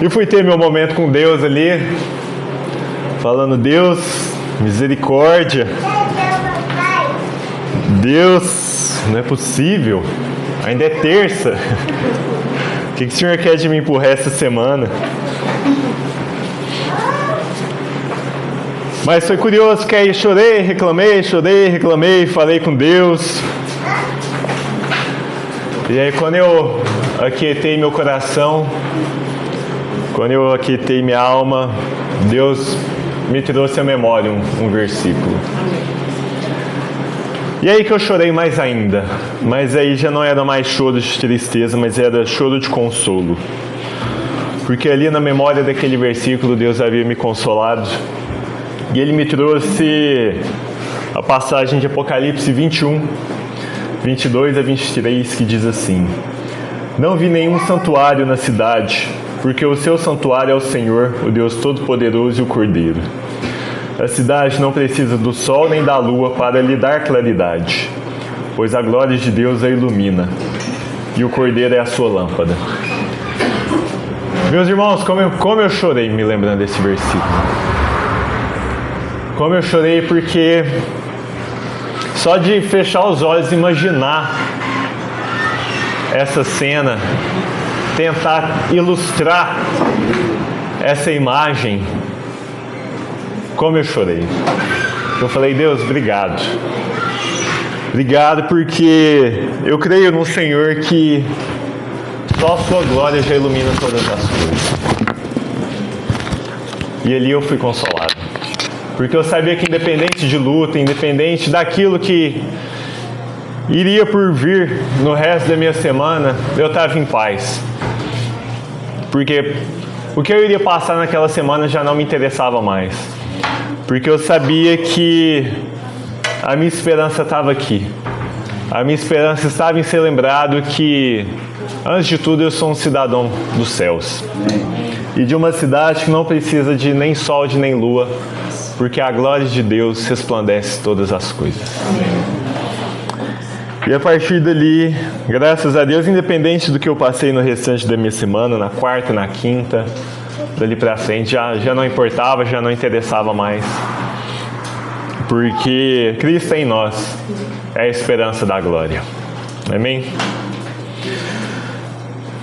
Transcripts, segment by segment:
E fui ter meu momento com Deus ali, falando: Deus, misericórdia. Deus, não é possível. Ainda é terça. O que o Senhor quer de mim por essa semana? Mas foi curioso que aí chorei, reclamei, falei com Deus. E aí quando eu aquietei meu coração, quando eu aquietei minha alma, Deus me trouxe à memória um versículo. E aí que eu chorei mais ainda. Mas aí já não era mais choro de tristeza, mas era choro de consolo. Porque ali na memória daquele versículo, Deus havia me consolado. E Ele me trouxe a passagem de Apocalipse 21, 22 a 23, que diz assim: Não vi nenhum santuário na cidade, porque o seu santuário é o Senhor, o Deus Todo-Poderoso e o Cordeiro. A cidade não precisa do sol nem da lua para lhe dar claridade, pois a glória de Deus a ilumina, e o Cordeiro é a sua lâmpada. Meus irmãos, como eu chorei me lembrando desse versículo. Como eu chorei porque só de fechar os olhos e imaginar essa cena, tentar ilustrar essa imagem, como eu chorei. Eu falei: Deus, obrigado. Obrigado porque eu creio no Senhor que só a sua glória já ilumina todas as coisas. E ali eu fui consolado. Porque eu sabia que independente de luta, independente daquilo que iria por vir no resto da minha semana, eu estava em paz. Porque o que eu iria passar naquela semana já não me interessava mais. Porque eu sabia que a minha esperança estava aqui. A minha esperança estava em ser lembrado que, antes de tudo, eu sou um cidadão dos céus. E de uma cidade que não precisa de nem sol, de nem lua, porque a glória de Deus resplandece todas as coisas. E a partir dali, graças a Deus, independente do que eu passei no restante da minha semana, na quarta, na quinta, dali pra frente, já não importava, já não interessava mais. Porque Cristo em nós é a esperança da glória. Amém?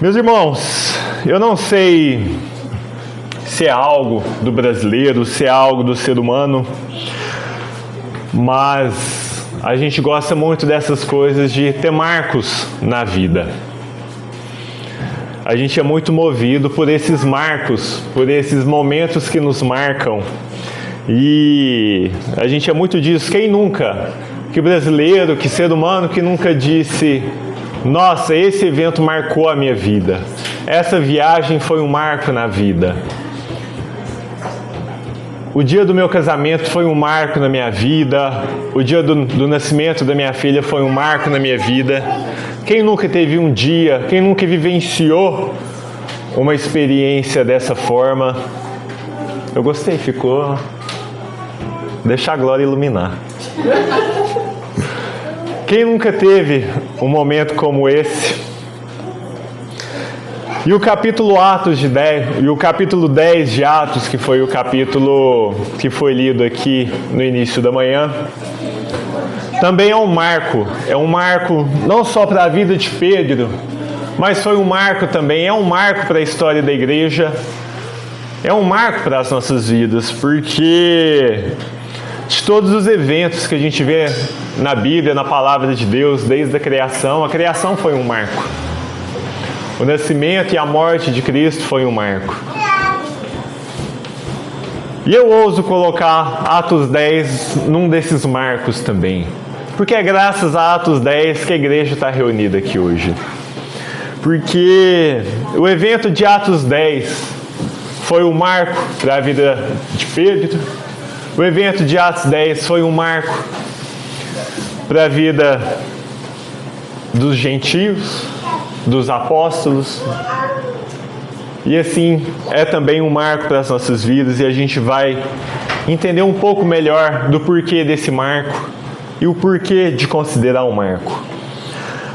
Meus irmãos, eu não sei se é algo do brasileiro, se é algo do ser humano, mas a gente gosta muito dessas coisas de ter marcos na vida. A gente é muito movido por esses marcos, por esses momentos que nos marcam. E a gente é muito disso. Quem nunca? Que brasileiro, que ser humano que nunca disse: nossa, esse evento marcou a minha vida. Essa viagem foi um marco na vida. O dia do meu casamento foi um marco na minha vida. O dia do nascimento da minha filha foi um marco na minha vida. Quem nunca teve um dia, quem nunca vivenciou uma experiência dessa forma? Eu gostei, ficou... Deixa a glória iluminar. Quem nunca teve um momento como esse? E o capítulo 10 de Atos, que foi o capítulo que foi lido aqui no início da manhã, também é um marco não só para a vida de Pedro, mas foi um marco também, é um marco para a história da igreja, é um marco para as nossas vidas, porque de todos os eventos que a gente vê na Bíblia, na palavra de Deus, desde a criação foi um marco. O nascimento e a morte de Cristo foi um marco. E eu ouso colocar Atos 10 num desses marcos também. Porque é graças a Atos 10 que a igreja está reunida aqui hoje. Porque o evento de Atos 10 foi um marco para a vida de Pedro. O evento de Atos 10 foi um marco para a vida dos gentios, dos apóstolos, e assim é também um marco para as nossas vidas, e a gente vai entender um pouco melhor do porquê desse marco e o porquê de considerar um marco.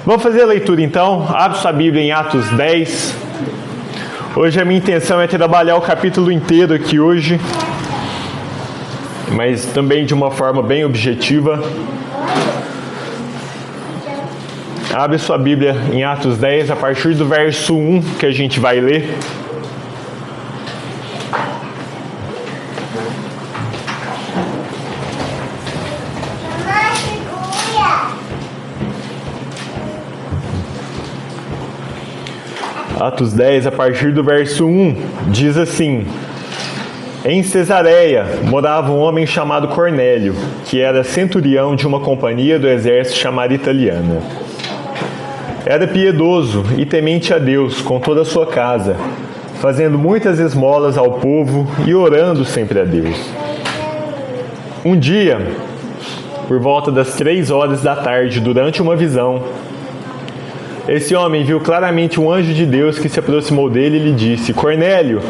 Vamos fazer a leitura então. Abre sua Bíblia em Atos 10. Hoje a minha intenção é trabalhar o capítulo inteiro aqui hoje, mas também de uma forma bem objetiva. Abre sua Bíblia em Atos 10, a partir do verso 1 que a gente vai ler. Atos 10, a partir do verso 1, diz assim: Em Cesareia morava um homem chamado Cornélio, que era centurião de uma companhia do exército chamada Italiana. Era piedoso e temente a Deus com toda a sua casa, fazendo muitas esmolas ao povo e orando sempre a Deus. Um dia, por volta das 3 horas da tarde, durante uma visão, esse homem viu claramente um anjo de Deus que se aproximou dele e lhe disse: Cornélio!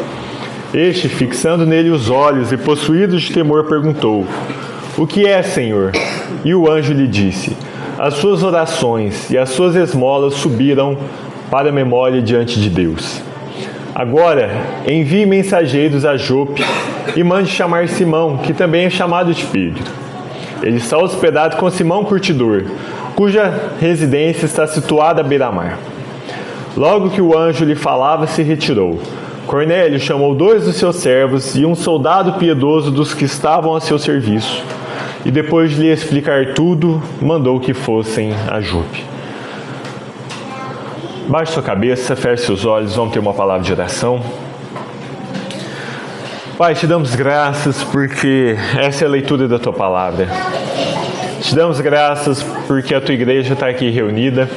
Este, fixando nele os olhos e possuído de temor, perguntou: O que é, Senhor? E o anjo lhe disse: As suas orações e as suas esmolas subiram para a memória diante de Deus. Agora, envie mensageiros a Jope e mande chamar Simão, que também é chamado de Pedro. Ele está hospedado com Simão Curtidor, cuja residência está situada à beira-mar. Logo que o anjo lhe falava, se retirou. Cornélio chamou 2 dos seus servos e um soldado piedoso dos que estavam a seu serviço, e depois de lhe explicar tudo, mandou que fossem a Jope. Baixe sua cabeça, feche seus olhos, vamos ter uma palavra de oração. Pai, te damos graças porque essa é a leitura da tua palavra. Te damos graças porque a tua igreja está aqui reunida.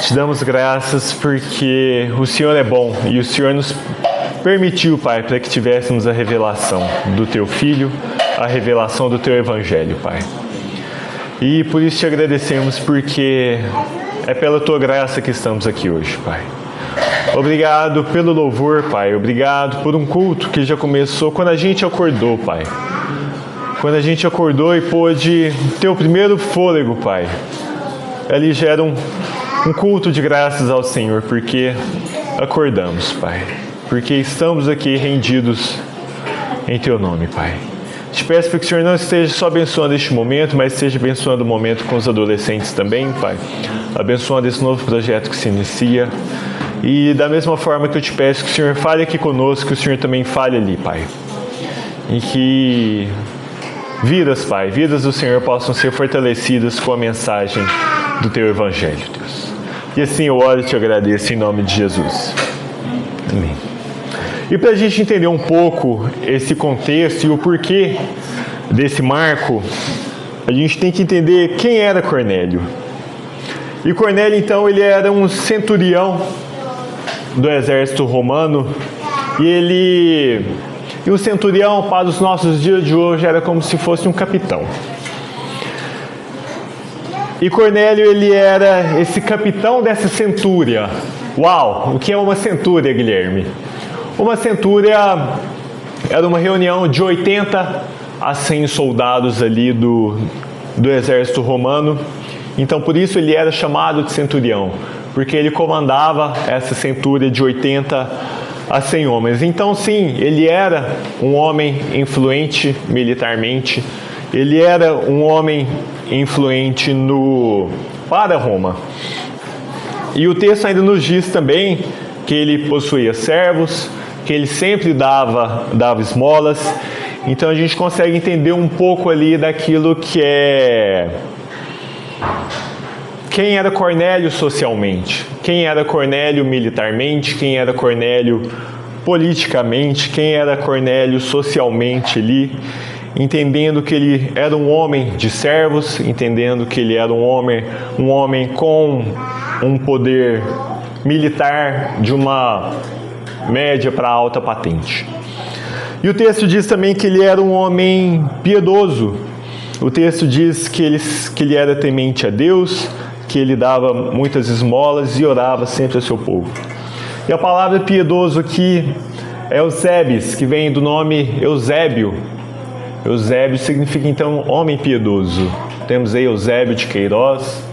Te damos graças porque o Senhor é bom e o Senhor nos permitiu, Pai, para que tivéssemos a revelação do teu Filho, a revelação do teu Evangelho, Pai. E por isso te agradecemos porque é pela tua graça que estamos aqui hoje, Pai. Obrigado pelo louvor, Pai. Obrigado por um culto que já começou quando a gente acordou, Pai. Quando a gente acordou e pôde ter o primeiro fôlego, Pai. Ali já era um culto de graças ao Senhor, porque acordamos, Pai. Porque estamos aqui rendidos em Teu nome, Pai. Te peço para que o Senhor não esteja só abençoando este momento, mas esteja abençoando o momento com os adolescentes também, Pai. Abençoando esse novo projeto que se inicia. E da mesma forma que eu te peço que o Senhor fale aqui conosco, que o Senhor também fale ali, Pai. E que vidas, Pai, vidas do Senhor possam ser fortalecidas com a mensagem do Teu Evangelho, Deus. E assim eu oro e te agradeço em nome de Jesus. Amém. E para a gente entender um pouco esse contexto e o porquê desse marco, a gente tem que entender quem era Cornélio. E Cornélio, então, ele era um centurião do exército romano, e o centurião, para os nossos dias de hoje, era como se fosse um capitão. E Cornélio, ele era esse capitão dessa centúria. Uau! O que é uma centúria, Guilherme? Uma centúria era uma reunião de 80 a 100 soldados ali do exército romano. Então, por isso ele era chamado de centurião, porque ele comandava essa centúria de 80 a 100 homens. Então, sim, ele era um homem influente militarmente, ele era um homem influente para Roma. E o texto ainda nos diz também que ele possuía servos, que ele sempre dava esmolas. Então, a gente consegue entender um pouco ali daquilo que é... Quem era Cornélio socialmente? Quem era Cornélio militarmente? Quem era Cornélio politicamente? Quem era Cornélio socialmente ali? Entendendo que ele era um homem de servos, entendendo que ele era um homem com um poder militar de uma média para alta patente. E o texto diz também que ele era um homem piedoso. O texto diz que ele era temente a Deus, que ele dava muitas esmolas e orava sempre ao seu povo. E a palavra piedoso aqui é Eusebes, que vem do nome Eusébio. Eusébio significa então homem piedoso. Temos aí Eusébio de Queiroz,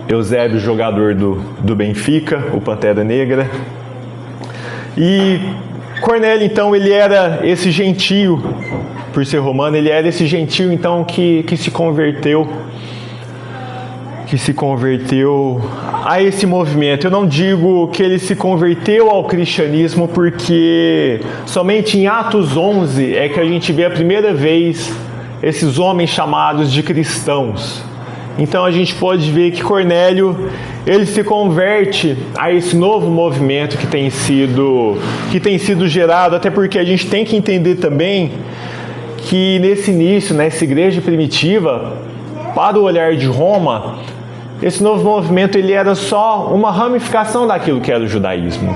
Eusébio, jogador do Benfica, o Pantera Negra. E Cornélio, então, ele era esse gentio, por ser romano, ele era esse gentio, então, que se converteu a esse movimento. Eu não digo que ele se converteu ao cristianismo, porque somente em Atos 11 é que a gente vê a primeira vez esses homens chamados de cristãos. Então a gente pode ver que Cornélio, ele se converte a esse novo movimento que tem sido gerado, até porque a gente tem que entender também que nesse início, nessa igreja primitiva, para o olhar de Roma, esse novo movimento ele era só uma ramificação daquilo que era o judaísmo.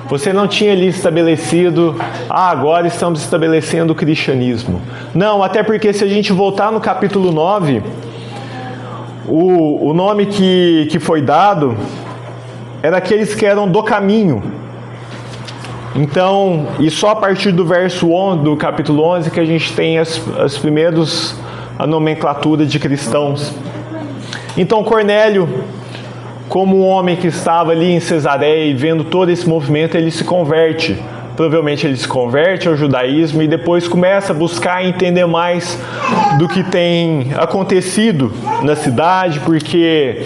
Você não tinha ali estabelecido, agora estamos estabelecendo o cristianismo. Não, até porque se a gente voltar no capítulo 9, o nome que foi dado era aqueles que eram do caminho. Então, e só a partir do verso 11, do capítulo 11 que a gente tem a nomenclatura de cristãos. Então Cornélio, como um homem que estava ali em Cesareia e vendo todo esse movimento, ele se converte. Provavelmente ele se converte ao judaísmo e depois começa a buscar entender mais do que tem acontecido na cidade, porque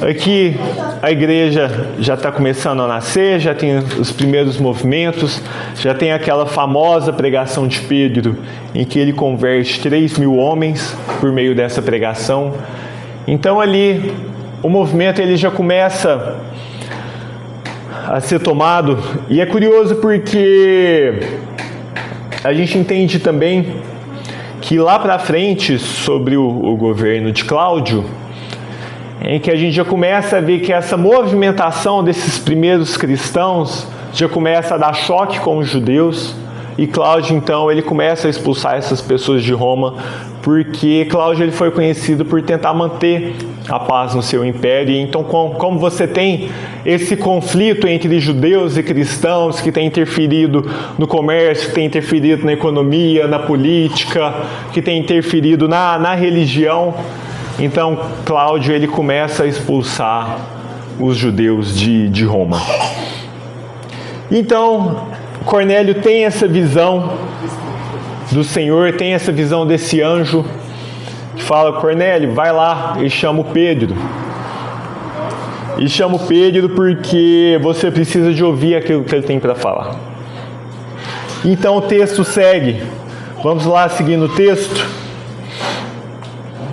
aqui a igreja já está começando a nascer, já tem os primeiros movimentos, já tem aquela famosa pregação de Pedro, em que ele converte 3.000 homens por meio dessa pregação. Então ali o movimento ele já começa a ser tomado, e é curioso porque a gente entende também que lá para frente, sobre o governo de Cláudio, em que a gente já começa a ver que essa movimentação desses primeiros cristãos já começa a dar choque com os judeus, e Cláudio então ele começa a expulsar essas pessoas de Roma, porque Cláudio ele foi conhecido por tentar manter a paz no seu império. E então, como você tem esse conflito entre judeus e cristãos que tem interferido no comércio, que tem interferido na economia, na política, que tem interferido na religião, então Cláudio ele começa a expulsar os judeus de Roma. Então Cornélio tem essa visão do Senhor, tem essa visão desse anjo que fala: Cornélio, vai lá e chama o Pedro. E chama o Pedro porque você precisa de ouvir aquilo que ele tem para falar. Então o texto segue. Vamos lá seguindo o texto,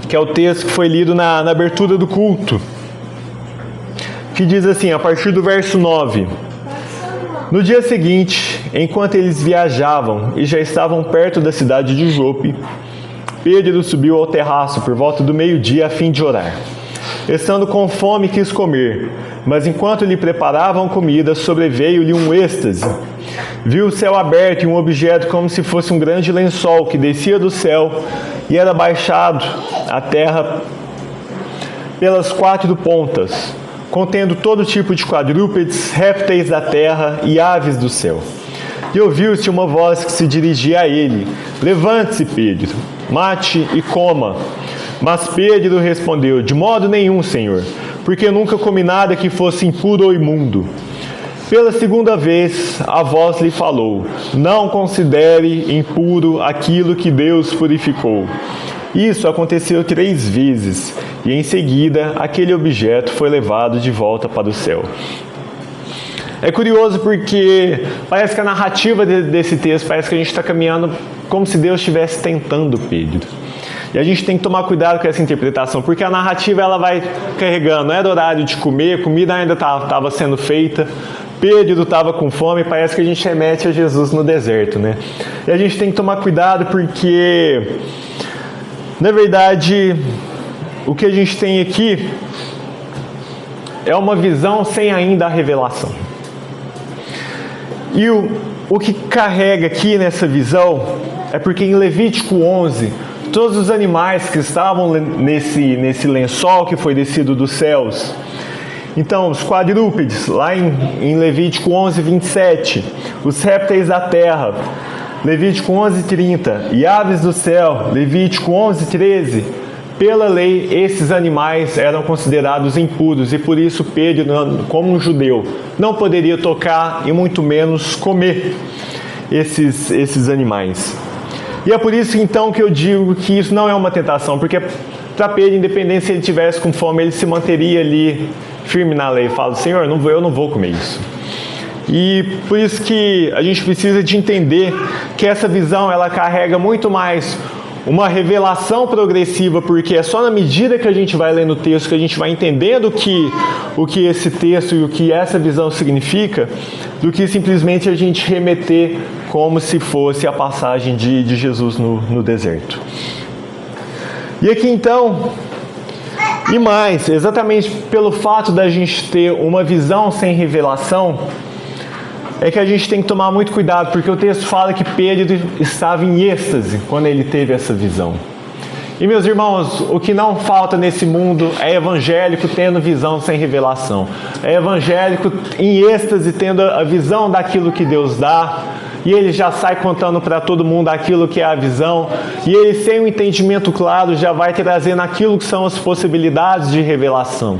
que é o texto que foi lido na abertura do culto, que diz assim, a partir do verso 9: No dia seguinte, enquanto eles viajavam e já estavam perto da cidade de Jope, Pedro subiu ao terraço por volta do meio-dia a fim de orar. Estando com fome, quis comer, mas enquanto lhe preparavam comida, sobreveio-lhe um êxtase. Viu o céu aberto e um objeto como se fosse um grande lençol que descia do céu e era baixado à terra pelas 4 pontas, contendo todo tipo de quadrúpedes, répteis da terra e aves do céu. E ouviu-se uma voz que se dirigia a ele: Levante-se, Pedro, mate e coma. Mas Pedro respondeu: De modo nenhum, Senhor, porque nunca comi nada que fosse impuro ou imundo. Pela segunda vez, a voz lhe falou: Não considere impuro aquilo que Deus purificou. Isso aconteceu 3 vezes, e em seguida aquele objeto foi levado de volta para o céu. É curioso porque parece que a narrativa desse texto, parece que a gente está caminhando como se Deus estivesse tentando Pedro. E a gente tem que tomar cuidado com essa interpretação, porque a narrativa ela vai carregando, não era horário de comer, a comida ainda estava sendo feita, Pedro estava com fome, parece que a gente remete a Jesus no deserto, né? E a gente tem que tomar cuidado porque, na verdade, o que a gente tem aqui é uma visão sem ainda a revelação. E o que carrega aqui nessa visão é porque em Levítico 11, todos os animais que estavam nesse lençol que foi descido dos céus, então os quadrúpedes, lá em Levítico 11, 27, os répteis da terra, Levítico 11, 30, e aves do céu, Levítico 11, 13, pela lei, esses animais eram considerados impuros e por isso Pedro, como um judeu, não poderia tocar e muito menos comer esses animais. E é por isso então que eu digo que isso não é uma tentação, porque para Pedro, independente se ele tivesse com fome, ele se manteria ali firme na lei. Fala, Senhor, eu não vou comer isso. E por isso que a gente precisa de entender que essa visão ela carrega muito mais uma revelação progressiva, porque é só na medida que a gente vai lendo o texto que a gente vai entendendo o que esse texto e o que essa visão significa, do que simplesmente a gente remeter como se fosse a passagem de Jesus no deserto. E aqui então, e mais, exatamente pelo fato da gente ter uma visão sem revelação, é que a gente tem que tomar muito cuidado, porque o texto fala que Pedro estava em êxtase quando ele teve essa visão. E meus irmãos, o que não falta nesse mundo é evangélico tendo visão sem revelação. É evangélico em êxtase tendo a visão daquilo que Deus dá, e ele já sai contando para todo mundo aquilo que é a visão, e ele sem um entendimento claro já vai trazendo aquilo que são as possibilidades de revelação.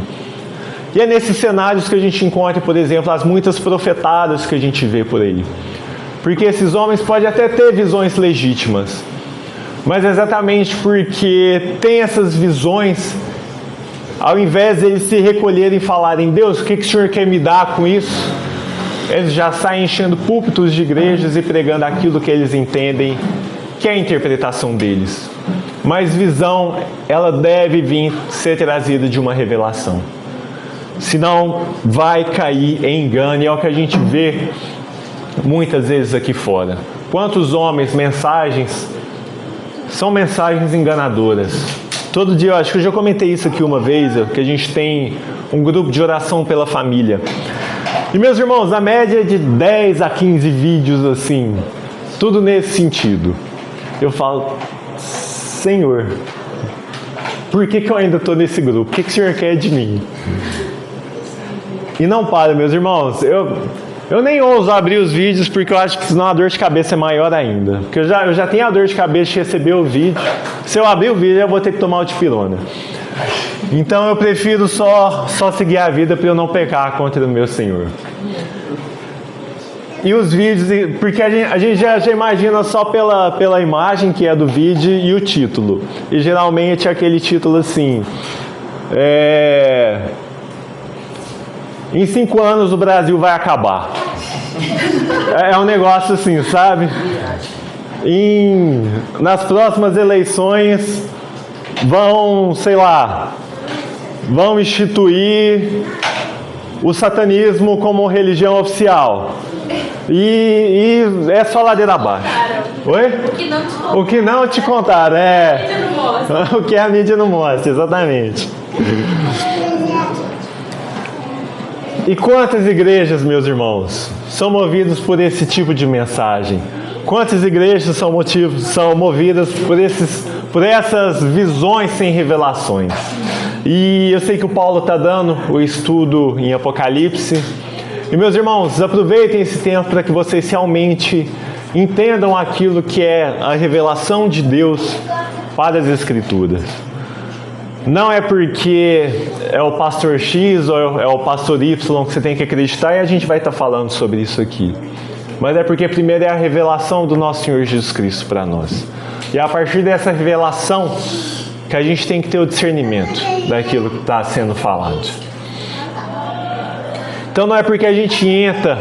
E é nesses cenários que a gente encontra, por exemplo, as muitas profetadas que a gente vê por aí. Porque esses homens podem até ter visões legítimas, mas exatamente porque tem essas visões, ao invés de eles se recolherem e falarem, Deus, o que o Senhor quer me dar com isso? Eles já saem enchendo púlpitos de igrejas e pregando aquilo que eles entendem que é a interpretação deles. Mas visão, ela deve vir ser trazida de uma revelação. Senão vai cair em engano, e é o que a gente vê muitas vezes aqui fora. Quantos homens, mensagens, são mensagens enganadoras. Todo dia, eu acho que eu já comentei isso aqui uma vez, que a gente tem um grupo de oração pela família. E meus irmãos, a média é de 10 a 15 vídeos assim, tudo nesse sentido. Eu falo, Senhor, por que eu ainda estou nesse grupo? O que o Senhor quer de mim? E não para, meus irmãos, eu nem ouso abrir os vídeos, porque eu acho que senão a dor de cabeça é maior ainda. Porque eu já tenho a dor de cabeça de receber o vídeo. Se eu abrir o vídeo, eu vou ter que tomar o dipirona. Então eu prefiro só seguir a vida para eu não pecar contra o meu Senhor. E os vídeos, porque a gente já imagina só pela imagem que é do vídeo e o título. E geralmente é aquele título assim... Em 5 anos o Brasil vai acabar. É um negócio assim, sabe? Nas próximas eleições vão instituir o satanismo como religião oficial. E é só ladeira abaixo. Oi? O que não te contaram, O que a mídia não mostra, exatamente. E quantas igrejas, meus irmãos, são movidas por esse tipo de mensagem? Quantas igrejas são movidas por essas visões sem revelações? E eu sei que o Paulo está dando o estudo em Apocalipse. E meus irmãos, aproveitem esse tempo para que vocês realmente entendam aquilo que é a revelação de Deus para as Escrituras. Não é porque é o pastor X ou é o pastor Y que você tem que acreditar, e a gente vai estar falando sobre isso aqui. Mas é porque primeiro é a revelação do nosso Senhor Jesus Cristo para nós. E é a partir dessa revelação que a gente tem que ter o discernimento daquilo que está sendo falado. Então não é porque a gente entra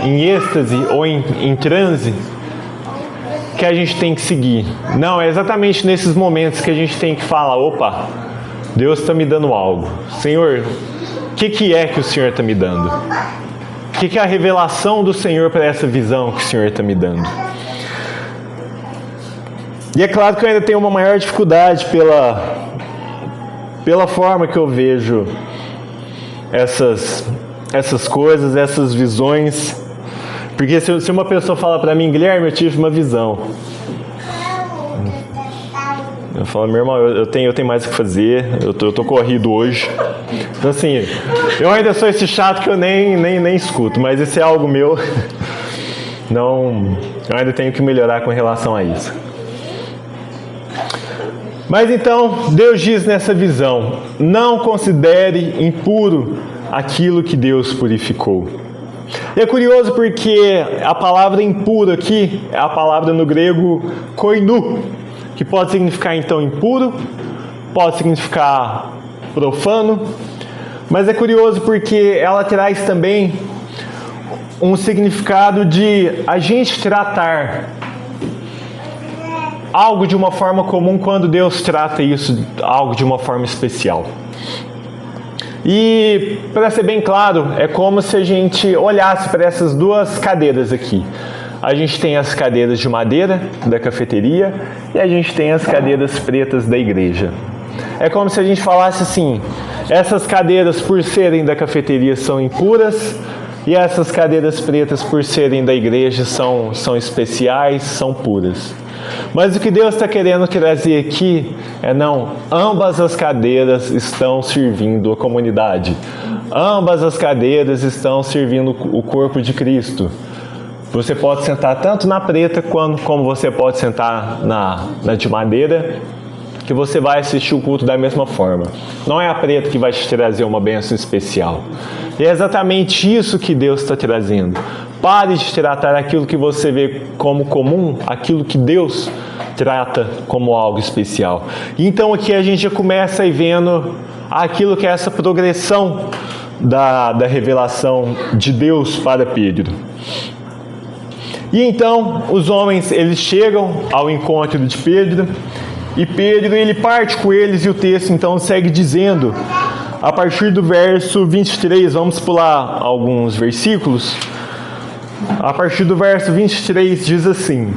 em êxtase ou em transe que a gente tem que seguir. Não, é exatamente nesses momentos que a gente tem que falar, opa, Deus está me dando algo. Senhor, o que é que o Senhor está me dando? O que é a revelação do Senhor para essa visão que o Senhor está me dando? E é claro que eu ainda tenho uma maior dificuldade pela forma que eu vejo essas coisas, essas visões. Porque se uma pessoa fala para mim, Guilherme, eu tive uma visão. Eu falo, meu irmão, eu tenho mais o que fazer, eu tô corrido hoje. Então assim, eu ainda sou esse chato que eu nem escuto, mas esse é algo meu. Não, eu ainda tenho que melhorar com relação a isso. Mas então, Deus diz nessa visão: não considere impuro aquilo que Deus purificou. E é curioso porque a palavra impuro aqui é a palavra no grego koinu, que pode significar então impuro, pode significar profano, mas é curioso porque ela traz também um significado de a gente tratar algo de uma forma comum quando Deus trata isso, algo de uma forma especial. E, para ser bem claro, é como se a gente olhasse para essas duas cadeiras aqui. A gente tem as cadeiras de madeira da cafeteria e a gente tem as cadeiras pretas da igreja. É como se a gente falasse assim: essas cadeiras, por serem da cafeteria, são impuras, e essas cadeiras pretas, por serem da igreja, são especiais, são puras. Mas o que Deus está querendo trazer aqui é não, ambas as cadeiras estão servindo a comunidade. Ambas as cadeiras estão servindo o corpo de Cristo. Você pode sentar tanto na preta como você pode sentar na de madeira, que você vai assistir o culto da mesma forma. Não é a preta que vai te trazer uma bênção especial. E é exatamente isso que Deus está trazendo. Pare de tratar aquilo que você vê como comum, aquilo que Deus trata como algo especial. Então aqui a gente já começa aí vendo aquilo que é essa progressão da revelação de Deus para Pedro. E então os homens, eles chegam ao encontro de Pedro, e Pedro, ele parte com eles, e o texto então segue dizendo, a partir do verso 23, vamos pular alguns versículos. A partir do verso 23 diz assim: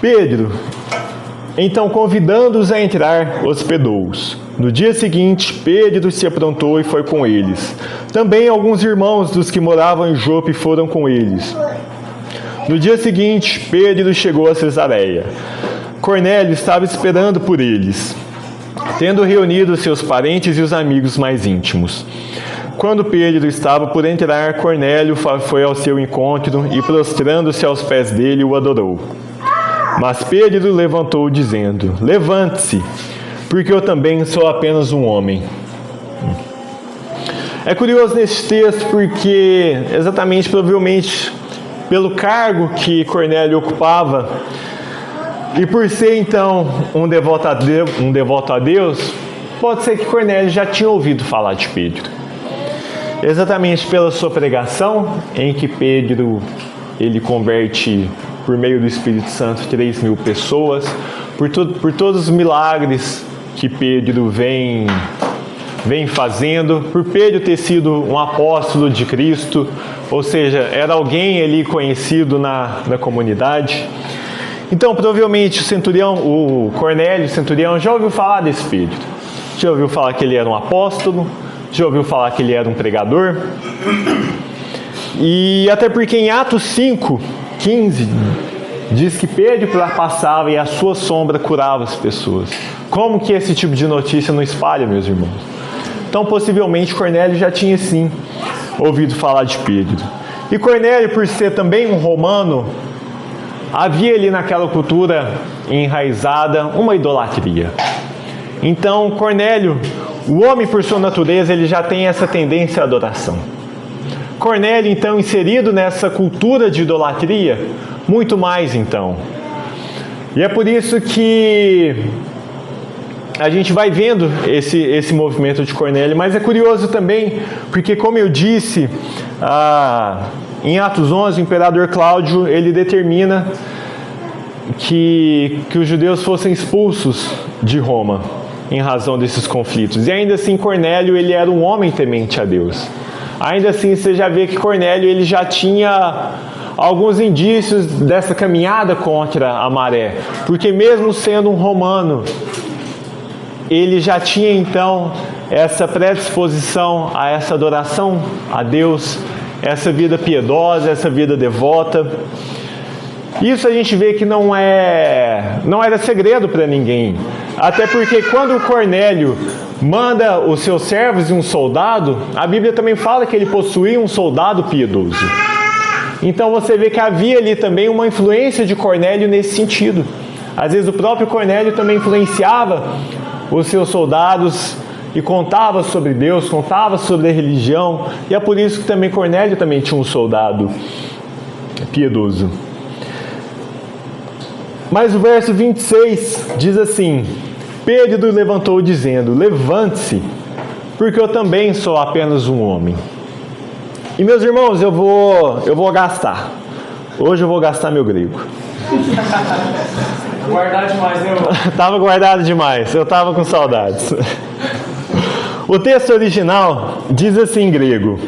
Pedro, então convidando-os a entrar, hospedou-os. No dia seguinte, Pedro se aprontou e foi com eles. Também alguns irmãos dos que moravam em Jope foram com eles. No dia seguinte, Pedro chegou a Cesareia. Cornélio estava esperando por eles, tendo reunido seus parentes e os amigos mais íntimos. Quando Pedro estava por entrar, Cornélio foi ao seu encontro e, prostrando-se aos pés dele, o adorou. Mas Pedro levantou, dizendo: levante-se, porque eu também sou apenas um homem. É curioso nesse texto porque, exatamente, provavelmente, pelo cargo que Cornélio ocupava, e por ser então um devoto a Deus, pode ser que Cornélio já tinha ouvido falar de Pedro. Exatamente pela sua pregação, em que Pedro ele converte por meio do Espírito Santo 3.000 pessoas, por todos os milagres que Pedro vem fazendo, por Pedro ter sido um apóstolo de Cristo, ou seja, era alguém ali conhecido na comunidade. Então, provavelmente o Cornélio, o centurião, já ouviu falar desse Pedro. Já ouviu falar que ele era um apóstolo, já ouviu falar que ele era um pregador. E até porque em Atos 5:15 diz que Pedro passava e a sua sombra curava as pessoas. Como que esse tipo de notícia não espalha, meus irmãos? Então, possivelmente, Cornélio já tinha, sim, ouvido falar de Pedro. E Cornélio, por ser também um romano, havia ali naquela cultura enraizada uma idolatria. Então, Cornélio, o homem por sua natureza, ele já tem essa tendência à adoração. Cornélio, então, inserido nessa cultura de idolatria, muito mais então. E é por isso que a gente vai vendo esse movimento de Cornélio, mas é curioso também, porque como eu disse, em Atos 11, o imperador Cláudio, ele determina que os judeus fossem expulsos de Roma, em razão desses conflitos. E ainda assim, Cornélio, ele era um homem temente a Deus. Ainda assim, você já vê que Cornélio, ele já tinha alguns indícios dessa caminhada contra a maré, porque mesmo sendo um romano, ele já tinha então essa predisposição a essa adoração a Deus, essa vida piedosa, essa vida devota. Isso a gente vê que não era segredo para ninguém. Até porque quando Cornélio manda os seus servos e um soldado, a Bíblia também fala que ele possuía um soldado piedoso. Então você vê que havia ali também uma influência de Cornélio nesse sentido. Às vezes o próprio Cornélio também influenciava os seus soldados e contava sobre Deus, contava sobre a religião, e é por isso que também Cornélio também tinha um soldado piedoso. Mas o verso 26 diz assim: Pedro levantou dizendo: levante-se, porque eu também sou apenas um homem. E meus irmãos, eu vou gastar. Hoje eu vou gastar meu grego. Guardar demais, né? Tava guardado demais, eu tava com saudades. O texto original diz assim em grego: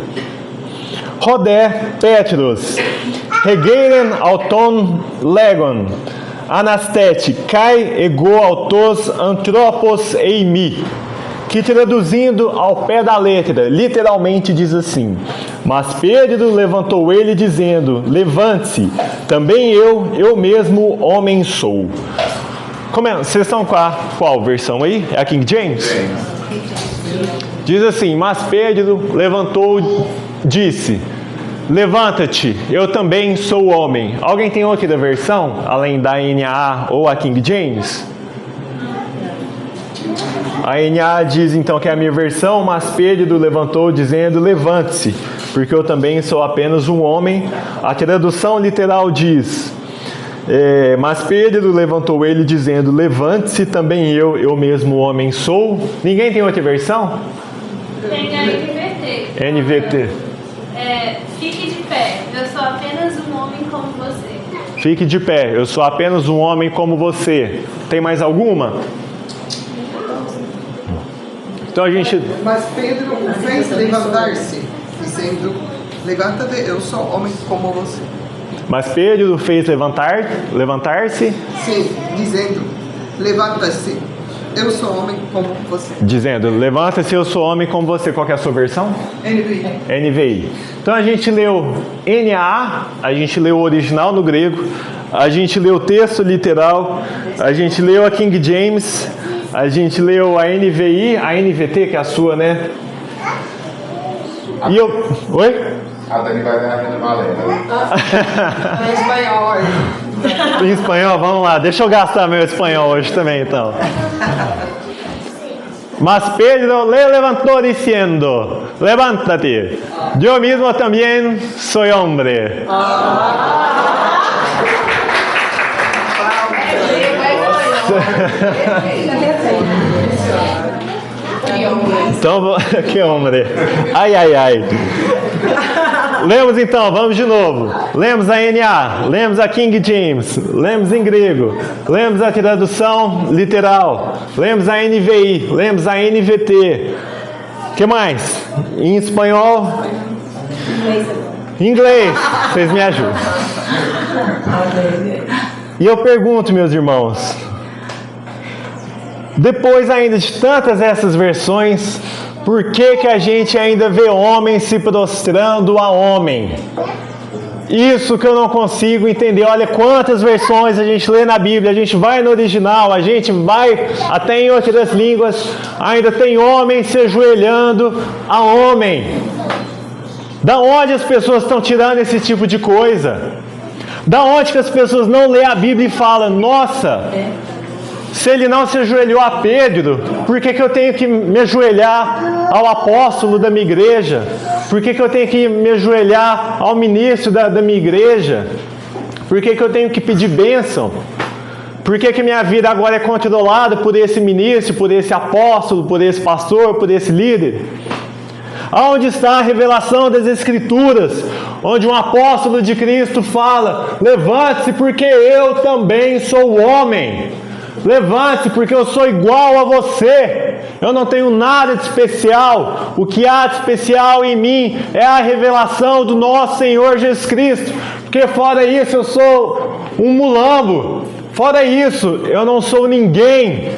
Rodé Petros, regeiren auton legon, anastete, kai ego autos anthropos eimi. Que traduzindo ao pé da letra, literalmente diz assim: Mas Pedro levantou ele dizendo: levante-se, também eu mesmo homem sou. Vocês estão com qual versão aí? É a King James? Diz assim: Mas Pedro levantou, disse: levanta-te, eu também sou homem. Alguém tem outra versão, além da NAA ou a King James? A NAA diz então que é a minha versão, mas Pedro levantou dizendo: levante-se, porque eu também sou apenas um homem. A tradução literal diz: mas Pedro levantou ele dizendo: levante-se, também eu mesmo homem sou. Ninguém tem outra versão? Tem a NVT. NVT. Fique de pé, eu sou apenas um homem como você. Fique de pé, eu sou apenas um homem como você. Tem mais alguma? Então a gente... Mas Pedro o fez levantar-se, dizendo: levanta-te, eu sou homem como você. Mas Pedro fez levantar-se? Sim, dizendo: levanta-se, eu sou homem como você. Dizendo: levanta-se, eu sou homem como você. Qual que é a sua versão? NVI. NVI. Então a gente leu NAA, a gente leu o original no grego, a gente leu o texto literal, a gente leu a King James, a gente leu a NVI, a NVT, que é a sua, né? E eu... Oi? A Dani vai ver na Rede Valera. Em espanhol, Em espanhol, vamos lá. Deixa eu gastar meu espanhol hoje também, então. Mas Pedro le levantó diciendo: levántate, yo mismo también soy hombre. Então, que hombre. Ai, ai, ai. Lemos então, vamos de novo. Lemos a NA, lemos a King James, lemos em grego, lemos a tradução literal, lemos a NVI, lemos a NVT. Que mais? Em espanhol? Inglês. Vocês me ajudam. E eu pergunto, meus irmãos, depois ainda de tantas essas versões, por que a gente ainda vê homem se prostrando a homem? Isso que eu não consigo entender. Olha quantas versões a gente lê na Bíblia, a gente vai no original, a gente vai até em outras línguas, ainda tem homem se ajoelhando a homem. Da onde as pessoas estão tirando esse tipo de coisa? Da onde que as pessoas não lêem a Bíblia e falam: nossa, se ele não se ajoelhou a Pedro, por que eu tenho que me ajoelhar ao apóstolo da minha igreja? Por que eu tenho que me ajoelhar ao ministro da minha igreja? Por que eu tenho que pedir bênção? Por que minha vida agora é controlada por esse ministro, por esse apóstolo, por esse pastor, por esse líder? Aonde está a revelação das Escrituras, onde um apóstolo de Cristo fala: levante-se, porque eu também sou homem. Levante-se, porque eu sou igual a você. Eu não tenho nada de especial. O que há de especial em mim é a revelação do nosso Senhor Jesus Cristo. Porque fora isso eu sou um mulambo. Fora isso eu não sou ninguém.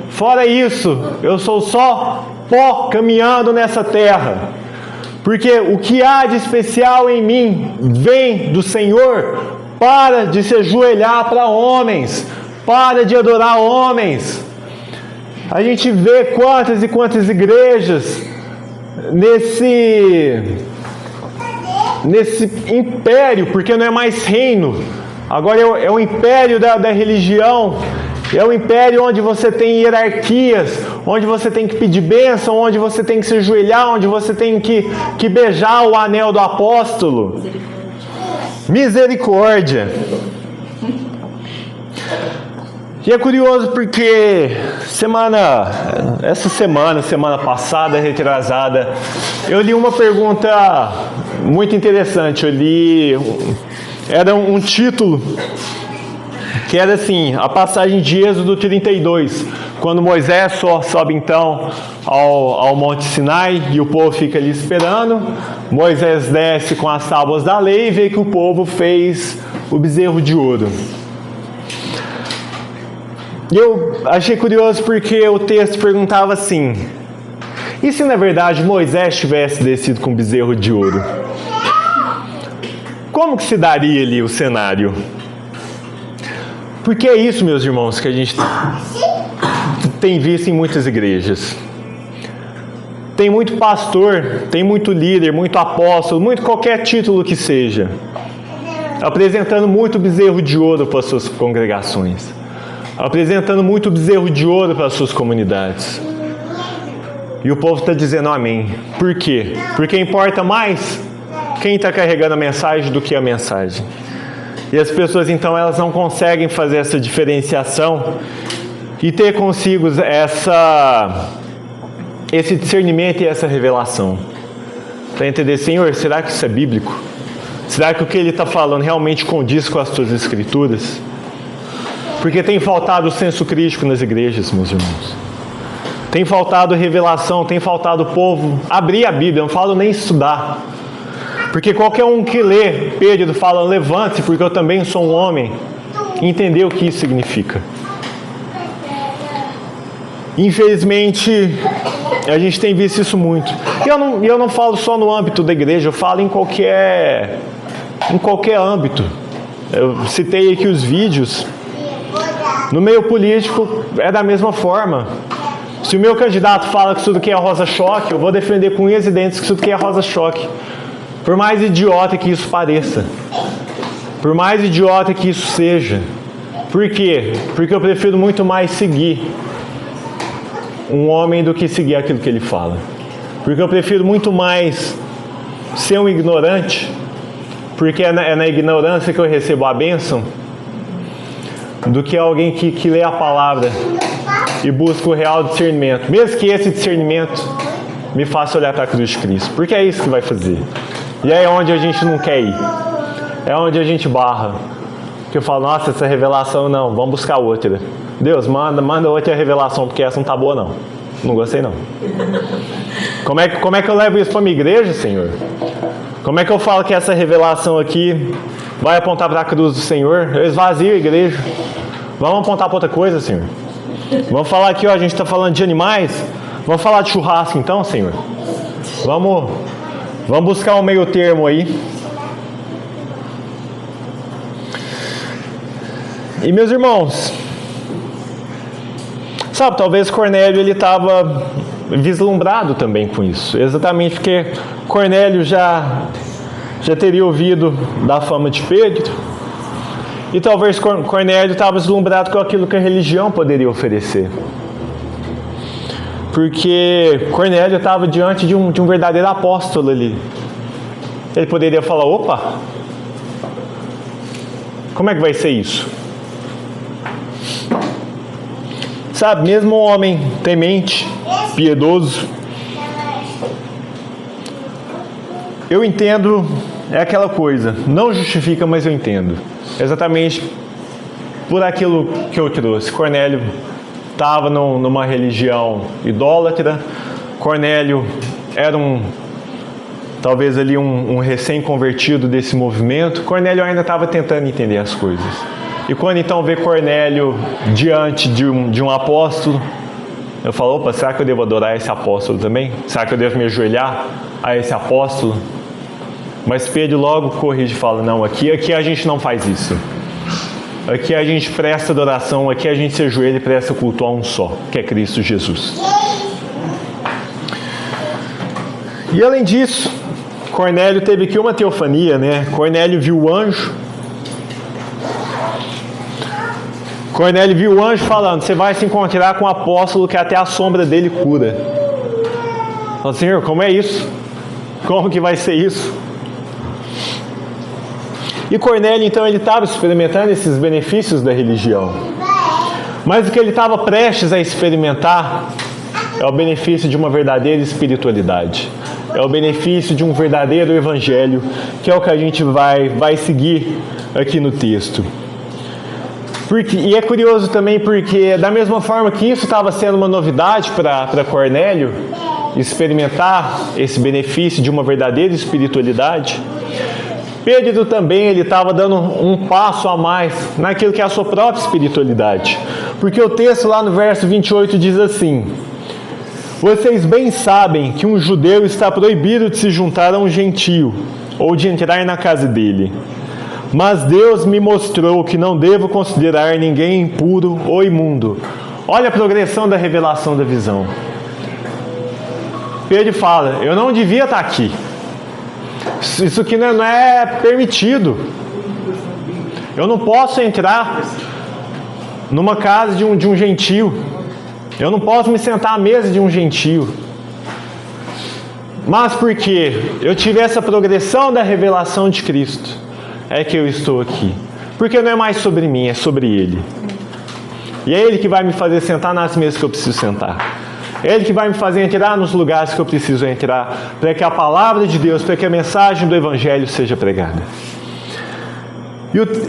Fora isso eu sou só pó caminhando nessa terra. Porque o que há de especial em mim vem do Senhor. Para de se ajoelhar para homens. Para de adorar homens. A gente vê quantas e quantas igrejas nesse império, porque não é mais reino, Agora é o império da religião. É um império onde você tem hierarquias, onde você tem que pedir bênção, onde você tem que se ajoelhar, onde você tem que beijar o anel do apóstolo. Misericórdia. E é curioso porque semana passada, retrasada, eu li uma pergunta muito interessante. Era um título que era assim, a passagem de Êxodo 32, quando Moisés sobe então ao Monte Sinai e o povo fica ali esperando. Moisés desce com as tábuas da lei e vê que o povo fez o bezerro de ouro. E eu achei curioso porque o texto perguntava assim: e se na verdade Moisés tivesse descido com o bezerro de ouro? Como que se daria ali o cenário? Porque é isso, meus irmãos, que a gente tem visto em muitas igrejas. Tem muito pastor, tem muito líder, muito apóstolo, muito qualquer título que seja, apresentando muito bezerro de ouro para as suas congregações, apresentando muito bezerro de ouro para as suas comunidades. E o povo está dizendo amém. Por quê? Porque importa mais quem está carregando a mensagem do que a mensagem. E as pessoas então elas não conseguem fazer essa diferenciação e ter consigo esse discernimento e essa revelação. Para entender, Senhor, será que isso é bíblico? Será que o que Ele está falando realmente condiz com as Tuas Escrituras? Porque tem faltado o senso crítico nas igrejas, meus irmãos. Tem faltado revelação, tem faltado o povo abrir a Bíblia, não falo nem estudar. Porque qualquer um que lê Pedro fala, levante-se, porque eu também sou um homem, entender o que isso significa. Infelizmente, a gente tem visto isso muito. E eu não falo só no âmbito da igreja, eu falo em qualquer âmbito. Eu citei aqui os vídeos. No meio político é da mesma forma. Se o meu candidato fala que isso daqui é rosa-choque, eu vou defender com unhas e dentes que isso daqui é rosa-choque. Por mais idiota que isso pareça. Por mais idiota que isso seja. Por quê? Porque eu prefiro muito mais seguir um homem do que seguir aquilo que ele fala. Porque eu prefiro muito mais ser um ignorante, porque é na ignorância que eu recebo a bênção, do que alguém que lê a palavra e busca o real discernimento. Mesmo que esse discernimento me faça olhar para a cruz de Cristo. Porque é isso que vai fazer. E é onde a gente não quer ir. É onde a gente barra. Porque eu falo, nossa, essa revelação não, vamos buscar outra. Deus, manda outra revelação, porque essa não tá boa não. Não gostei não. Como é que eu levo isso para minha igreja, Senhor? Como é que eu falo que essa revelação aqui vai apontar para a cruz do Senhor? Eu esvazio a igreja. Vamos apontar para outra coisa, Senhor. Vamos falar aqui, ó, a gente está falando de animais. Vamos falar de churrasco então, Senhor? Vamos buscar um meio termo aí. E meus irmãos, sabe, talvez Cornélio ele estava vislumbrado também com isso. Exatamente porque Cornélio já teria ouvido da fama de Pedro. E talvez Cornélio estava vislumbrado com aquilo que a religião poderia oferecer. Porque Cornélio estava diante de um verdadeiro apóstolo ali. Ele poderia falar, opa, como é que vai ser isso? Sabe, mesmo um homem temente, piedoso, eu entendo, é aquela coisa, não justifica, mas eu entendo. Exatamente por aquilo que eu trouxe. Cornélio estava numa religião idólatra. Cornélio era talvez ali um recém-convertido desse movimento. Cornélio ainda estava tentando entender as coisas. E quando então vê Cornélio diante de um apóstolo, eu falo, opa, será que eu devo adorar esse apóstolo também? Será que eu devo me ajoelhar a esse apóstolo? Mas Pedro logo corrige e fala, não, aqui a gente não faz isso. Aqui a gente presta adoração, aqui a gente se ajoelha e presta culto a um só, que é Cristo Jesus. E além disso, Cornélio teve aqui uma teofania, né? Cornélio viu o anjo. Cornélio viu o anjo falando: você vai se encontrar com um apóstolo que até a sombra dele cura. Falou: Senhor, como é isso? Como que vai ser isso? E Cornélio, então, ele estava experimentando esses benefícios da religião. Mas o que ele estava prestes a experimentar é o benefício de uma verdadeira espiritualidade. É o benefício de um verdadeiro evangelho, que é o que a gente vai seguir aqui no texto. E é curioso também porque, da mesma forma que isso estava sendo uma novidade para Cornélio, experimentar esse benefício de uma verdadeira espiritualidade, Pedro também ele estava dando um passo a mais naquilo que é a sua própria espiritualidade. Porque o texto lá no verso 28 diz assim: vocês bem sabem que um judeu está proibido de se juntar a um gentio ou de entrar na casa dele. Mas Deus me mostrou que não devo considerar ninguém impuro ou imundo. Olha a progressão da revelação da visão. Pedro fala: eu não devia estar aqui. Isso aqui não é permitido. Eu não posso entrar numa casa de um gentio. Eu não posso me sentar à mesa de um gentio. Mas porque eu tive essa progressão da revelação de Cristo, é que eu estou aqui. Porque não é mais sobre mim, é sobre Ele. E é Ele que vai me fazer sentar nas mesas que eu preciso sentar. É Ele que vai me fazer entrar nos lugares que eu preciso entrar, para que a palavra de Deus, para que a mensagem do Evangelho seja pregada.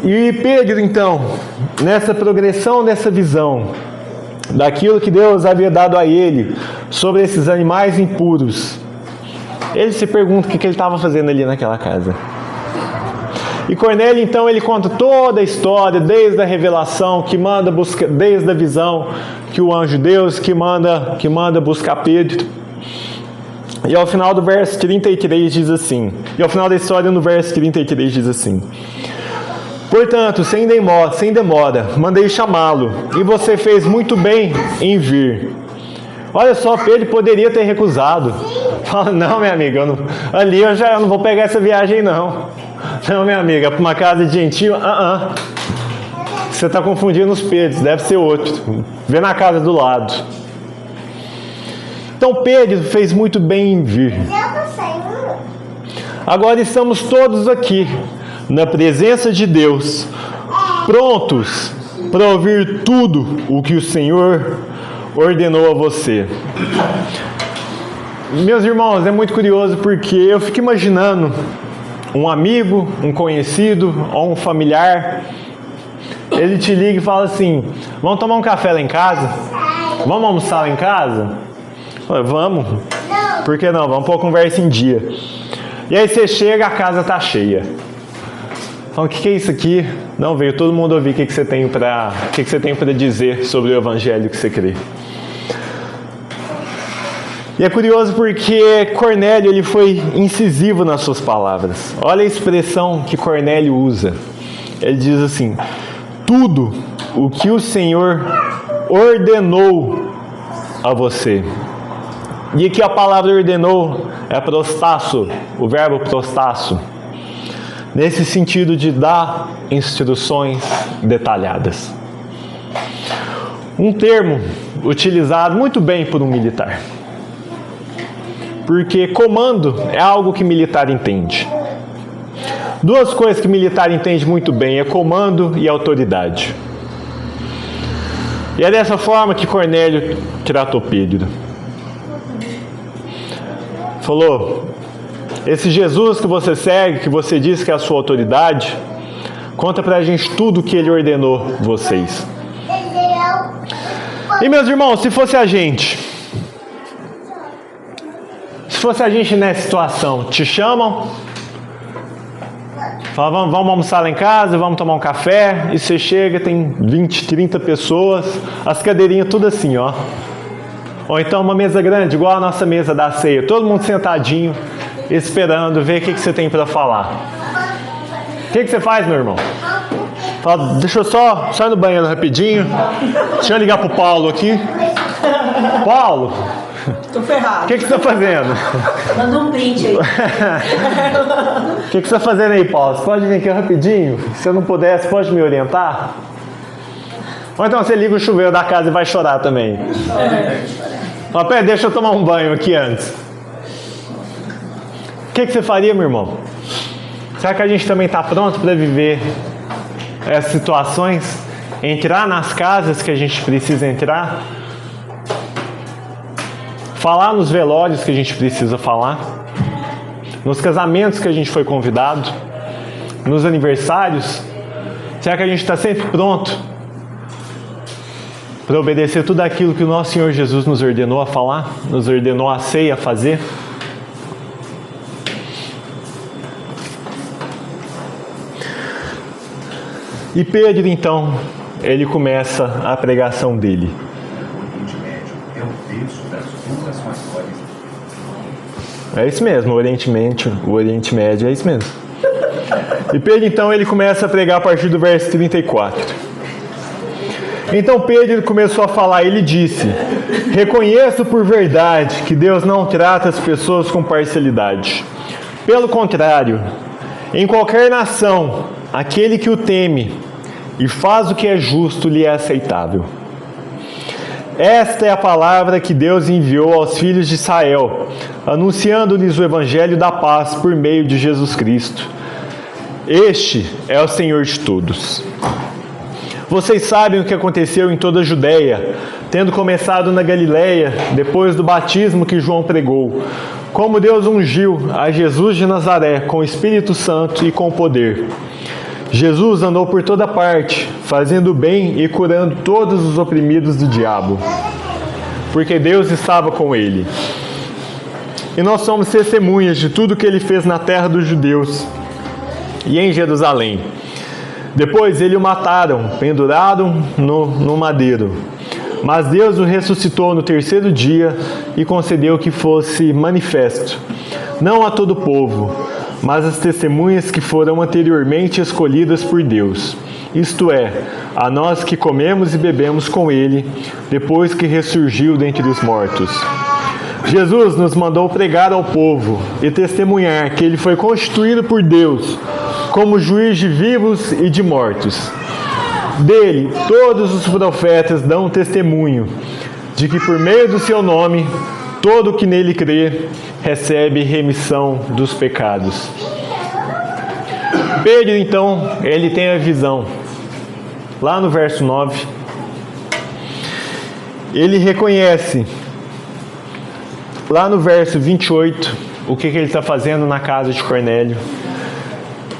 E Pedro, então, nessa progressão, nessa visão, daquilo que Deus havia dado a ele, sobre esses animais impuros, ele se pergunta o que ele estava fazendo ali naquela casa. E Cornélio, então, ele conta toda a história, desde a revelação, que manda buscar, desde a visão, que o anjo Deus que manda buscar Pedro. E ao final do verso 33 diz assim, e ao final da história no verso 33 diz assim: portanto, sem demora, mandei chamá-lo, e você fez muito bem em vir. Olha só, Pedro poderia ter recusado. Fala: não, minha amiga, eu não vou pegar essa viagem não. Não, minha amiga, para uma casa de gentio, Você está confundindo os Pedros, deve ser outro. Vê na casa do lado. Então Pedro fez muito bem em vir. Agora estamos todos aqui, na presença de Deus, prontos para ouvir tudo o que o Senhor ordenou a você. Meus irmãos, é muito curioso porque eu fico imaginando um amigo, um conhecido ou um familiar, ele te liga e fala assim: vamos tomar um café lá em casa? Vamos almoçar lá em casa? Vamos. Por que não? Vamos pôr a conversa em dia. E aí você chega, a casa está cheia. Fala: o que é isso aqui? Não, veio todo mundo ouvir o que você tem para dizer sobre o evangelho que você crê. E é curioso porque Cornélio ele foi incisivo nas suas palavras. Olha a expressão que Cornélio usa. Ele diz assim: tudo o que o Senhor ordenou a você. E aqui a palavra ordenou é prostasso, o verbo prostasso, nesse sentido de dar instruções detalhadas. Um termo utilizado muito bem por um militar. Porque comando é algo que militar entende. Duas coisas que militar entende muito bem é comando e autoridade. E é dessa forma que Cornélio tratou Pedro. Falou: esse Jesus que você segue, que você diz que é a sua autoridade, conta pra gente tudo o que ele ordenou vocês. E meus irmãos, se fosse a gente nessa situação, te chamam, falam: vamos almoçar lá em casa, vamos tomar um café, e você chega, tem 20, 30 pessoas, as cadeirinhas tudo assim, ó. Ou então uma mesa grande, igual a nossa mesa da ceia, todo mundo sentadinho, esperando ver o que você tem para falar. O que você faz, meu irmão? Fala: deixa eu só ir no banheiro rapidinho, deixa eu ligar pro Paulo aqui. Paulo, Tô ferrado. O que você está fazendo? Manda um print aí. O que você está fazendo aí, Paulo? Você pode vir aqui rapidinho? Se eu não puder, você pode me orientar? Ou então você liga o chuveiro da casa e vai chorar também. Ó, pera, deixa eu tomar um banho aqui antes. O que você faria, meu irmão? Será que a gente também está pronto para viver essas situações? Entrar nas casas que a gente precisa entrar? Falar nos velórios que a gente precisa falar? Nos casamentos que a gente foi convidado? Nos aniversários? Será que a gente está sempre pronto para obedecer tudo aquilo que o nosso Senhor Jesus nos ordenou a falar? Nos ordenou a ceia a fazer? E Pedro, então, ele começa a pregação dele. É isso mesmo, o Oriente Médio é isso mesmo. E Pedro, então, ele começa a pregar a partir do verso 34. Então Pedro começou a falar, ele disse: reconheço por verdade que Deus não trata as pessoas com parcialidade. Pelo contrário, em qualquer nação, aquele que o teme e faz o que é justo lhe é aceitável. Esta é a palavra que Deus enviou aos filhos de Israel, anunciando-lhes o evangelho da paz por meio de Jesus Cristo. Este é o Senhor de todos. Vocês sabem o que aconteceu em toda a Judéia, tendo começado na Galileia, depois do batismo que João pregou, como Deus ungiu a Jesus de Nazaré com o Espírito Santo e com poder. Jesus andou por toda parte, fazendo bem e curando todos os oprimidos do diabo, porque Deus estava com ele. E nós somos testemunhas de tudo que ele fez na terra dos judeus e em Jerusalém. Depois ele o mataram, pendurado no madeiro. Mas Deus o ressuscitou no terceiro dia e concedeu que fosse manifesto, não a todo o povo, mas as testemunhas que foram anteriormente escolhidas por Deus, isto é, a nós que comemos e bebemos com ele, depois que ressurgiu dentre os mortos. Jesus nos mandou pregar ao povo e testemunhar que ele foi constituído por Deus como juiz de vivos e de mortos. Dele, todos os profetas dão testemunho de que por meio do seu nome, todo o que nele crê recebe remissão dos pecados. Pedro, então, ele tem a visão. Lá no verso 9, ele reconhece, lá no verso 28, o que ele está fazendo na casa de Cornélio.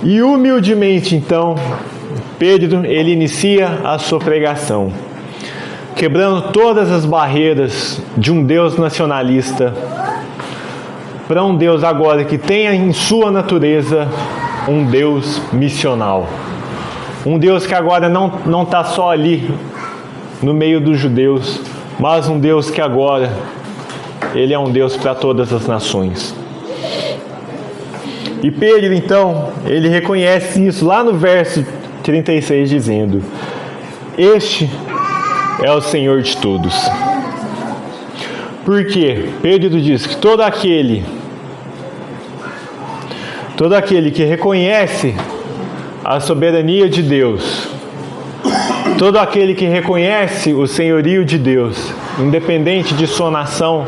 E humildemente, então, Pedro, ele inicia a sua pregação, quebrando todas as barreiras de um Deus nacionalista para um Deus agora que tenha em sua natureza um Deus missional. Um Deus que agora não está só ali no meio dos judeus, mas um Deus que agora ele é um Deus para todas as nações. E Pedro, então, ele reconhece isso lá no verso 36, dizendo: este é o Senhor de todos. Porque Pedro diz que todo aquele que reconhece a soberania de Deus, todo aquele que reconhece o senhorio de Deus, independente de sua nação,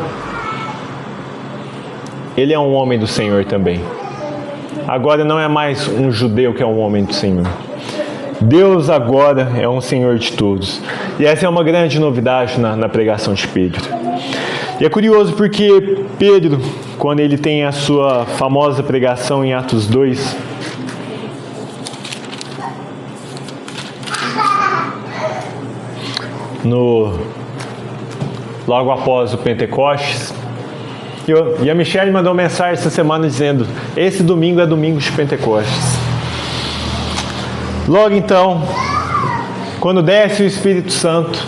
ele é um homem do Senhor também. Agora não é mais um judeu que é um homem do Senhor. Deus agora é um Senhor de todos. E essa é uma grande novidade na pregação de Pedro. E é curioso porque Pedro, quando ele tem a sua famosa pregação em Atos 2, logo após o Pentecostes, e a Michelle mandou mensagem essa semana dizendo: esse domingo é domingo de Pentecostes. Logo então, quando desce o Espírito Santo,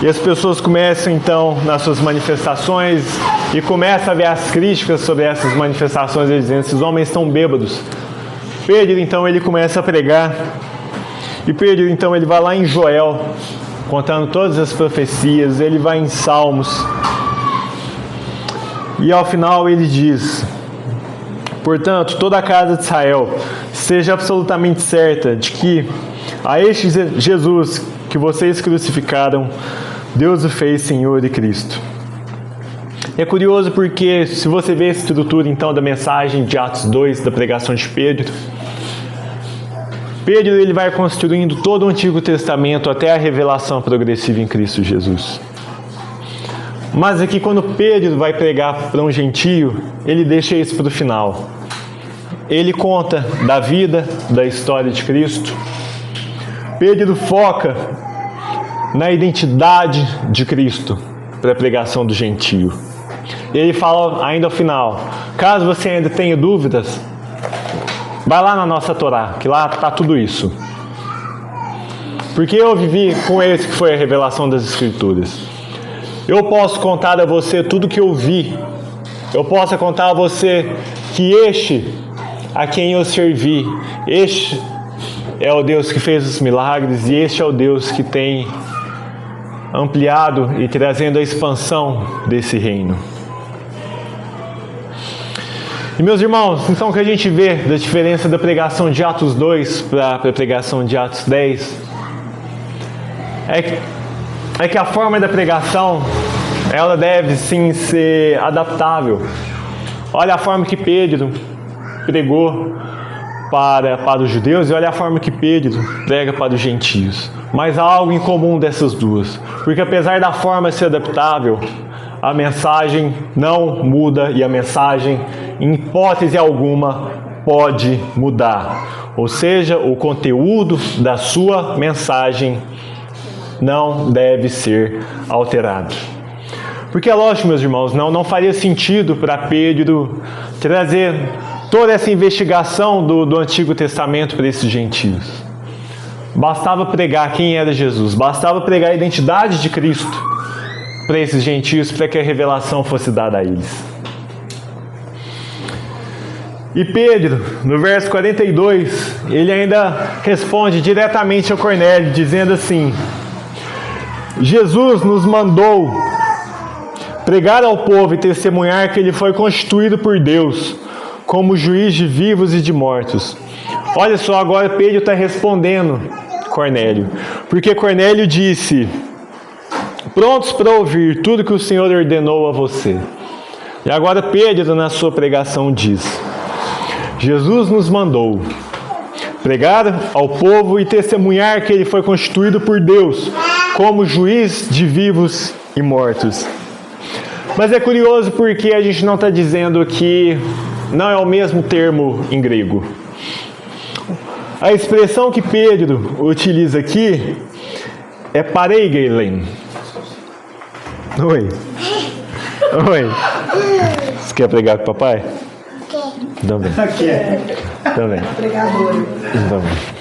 e as pessoas começam então nas suas manifestações, e começa a ver as críticas sobre essas manifestações, eles dizendo: esses homens estão bêbados. Pedro então ele começa a pregar, e Pedro então ele vai lá em Joel, contando todas as profecias, ele vai em Salmos, E ao final ele diz: portanto, toda a casa de Israel esteja absolutamente certa de que a este Jesus que vocês crucificaram, Deus o fez Senhor e Cristo. É curioso porque, se você vê a estrutura então da mensagem de Atos 2, da pregação de Pedro, ele vai construindo todo o Antigo Testamento até a revelação progressiva em Cristo Jesus. Mas aqui, quando Pedro vai pregar para um gentio, ele deixa isso para o final. Ele conta da vida, da história de Cristo. Pedro foca na identidade de Cristo para a pregação do gentio. E ele fala ainda ao final: caso você ainda tenha dúvidas, vai lá na nossa Torá, que lá está tudo isso. Porque eu vivi com esse que foi a revelação das Escrituras. Eu posso contar a você tudo que eu vi. Eu posso contar a você que este a quem eu servi, este é o Deus que fez os milagres, e este é o Deus que tem ampliado e trazendo a expansão desse reino. E meus irmãos, então o que a gente vê da diferença da pregação de Atos 2 para a pregação de Atos 10 é que a forma da pregação, ela deve sim ser adaptável. Olha a forma que Pedro pregou para os judeus e olha a forma que Pedro prega para os gentios. Mas há algo em comum dessas duas, porque apesar da forma ser adaptável, a mensagem não muda e a mensagem, em hipótese alguma, pode mudar. Ou seja, o conteúdo da sua mensagem não deve ser alterado. Porque é lógico, meus irmãos, não faria sentido para Pedro trazer toda essa investigação do Antigo Testamento para esses gentios. Bastava pregar quem era Jesus, bastava pregar a identidade de Cristo para esses gentios, para que a revelação fosse dada a eles. E Pedro, no verso 42, ele ainda responde diretamente a Cornélio, dizendo assim: Jesus nos mandou pregar ao povo e testemunhar que ele foi constituído por Deus como juiz de vivos e de mortos. Olha só, agora Pedro está respondendo Cornélio, porque Cornélio disse: prontos para ouvir tudo que o Senhor ordenou a você. E agora Pedro, na sua pregação, diz: Jesus nos mandou pregar ao povo e testemunhar que ele foi constituído por Deus como juiz de vivos e mortos. Mas é curioso porque a gente não está dizendo que não é o mesmo termo em grego. A expressão que Pedro utiliza aqui é pareigelen. Oi. Você quer pregar com o papai? Também. Também. Pregador. Também.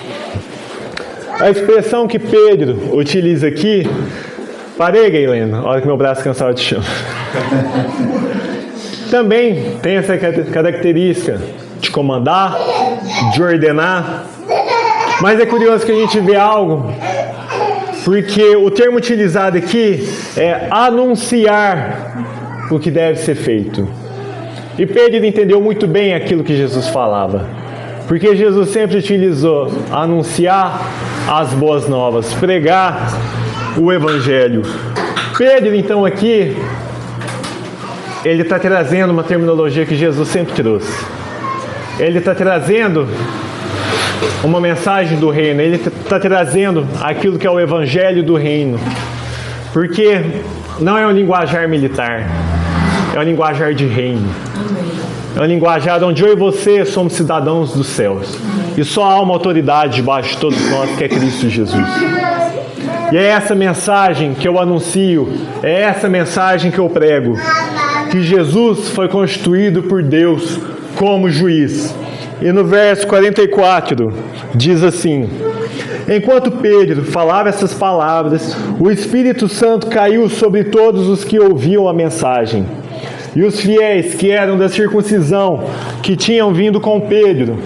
A expressão que Pedro utiliza aqui, pareigelen, olha que meu braço cansado de chão, também tem essa característica de comandar, de ordenar. Mas é curioso que a gente vê algo, porque o termo utilizado aqui é anunciar o que deve ser feito. E Pedro entendeu muito bem aquilo que Jesus falava, porque Jesus sempre utilizou anunciar as boas novas, pregar o Evangelho. Pedro, então, aqui, ele está trazendo uma terminologia que Jesus sempre trouxe. Ele está trazendo uma mensagem do reino, ele está trazendo aquilo que é o Evangelho do reino, porque não é um linguajar militar, é um linguajar de reino. É um linguajar onde eu e você somos cidadãos dos céus. E só há uma autoridade debaixo de todos nós, que é Cristo Jesus. E é essa mensagem que eu anuncio, é essa mensagem que eu prego, que Jesus foi constituído por Deus como juiz. E no verso 44 diz assim: enquanto Pedro falava essas palavras, o Espírito Santo caiu sobre todos os que ouviam a mensagem. E os fiéis que eram da circuncisão, que tinham vindo com Pedro,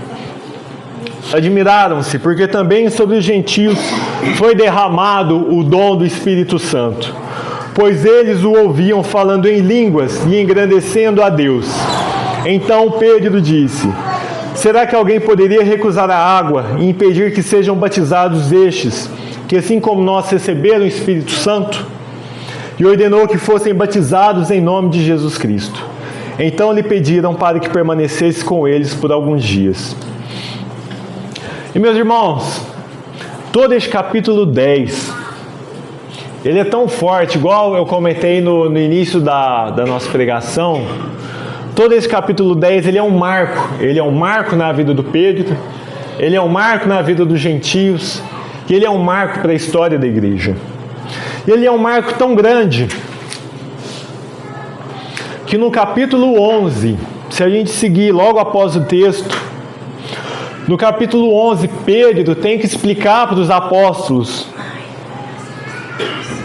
admiraram-se, porque também sobre os gentios foi derramado o dom do Espírito Santo, pois eles o ouviam falando em línguas e engrandecendo a Deus. Então Pedro disse: será que alguém poderia recusar a água e impedir que sejam batizados estes, que assim como nós receberam o Espírito Santo? E ordenou que fossem batizados em nome de Jesus Cristo. Então lhe pediram para que permanecesse com eles por alguns dias. E meus irmãos, todo este capítulo 10, ele é tão forte, igual eu comentei no início da nossa pregação. Todo esse capítulo 10, ele é um marco na vida do Pedro, ele é um marco na vida dos gentios, e ele é um marco para a história da igreja. E ele é um marco tão grande, que no capítulo 11, se a gente seguir logo após o texto, no capítulo 11, Pedro tem que explicar para os apóstolos,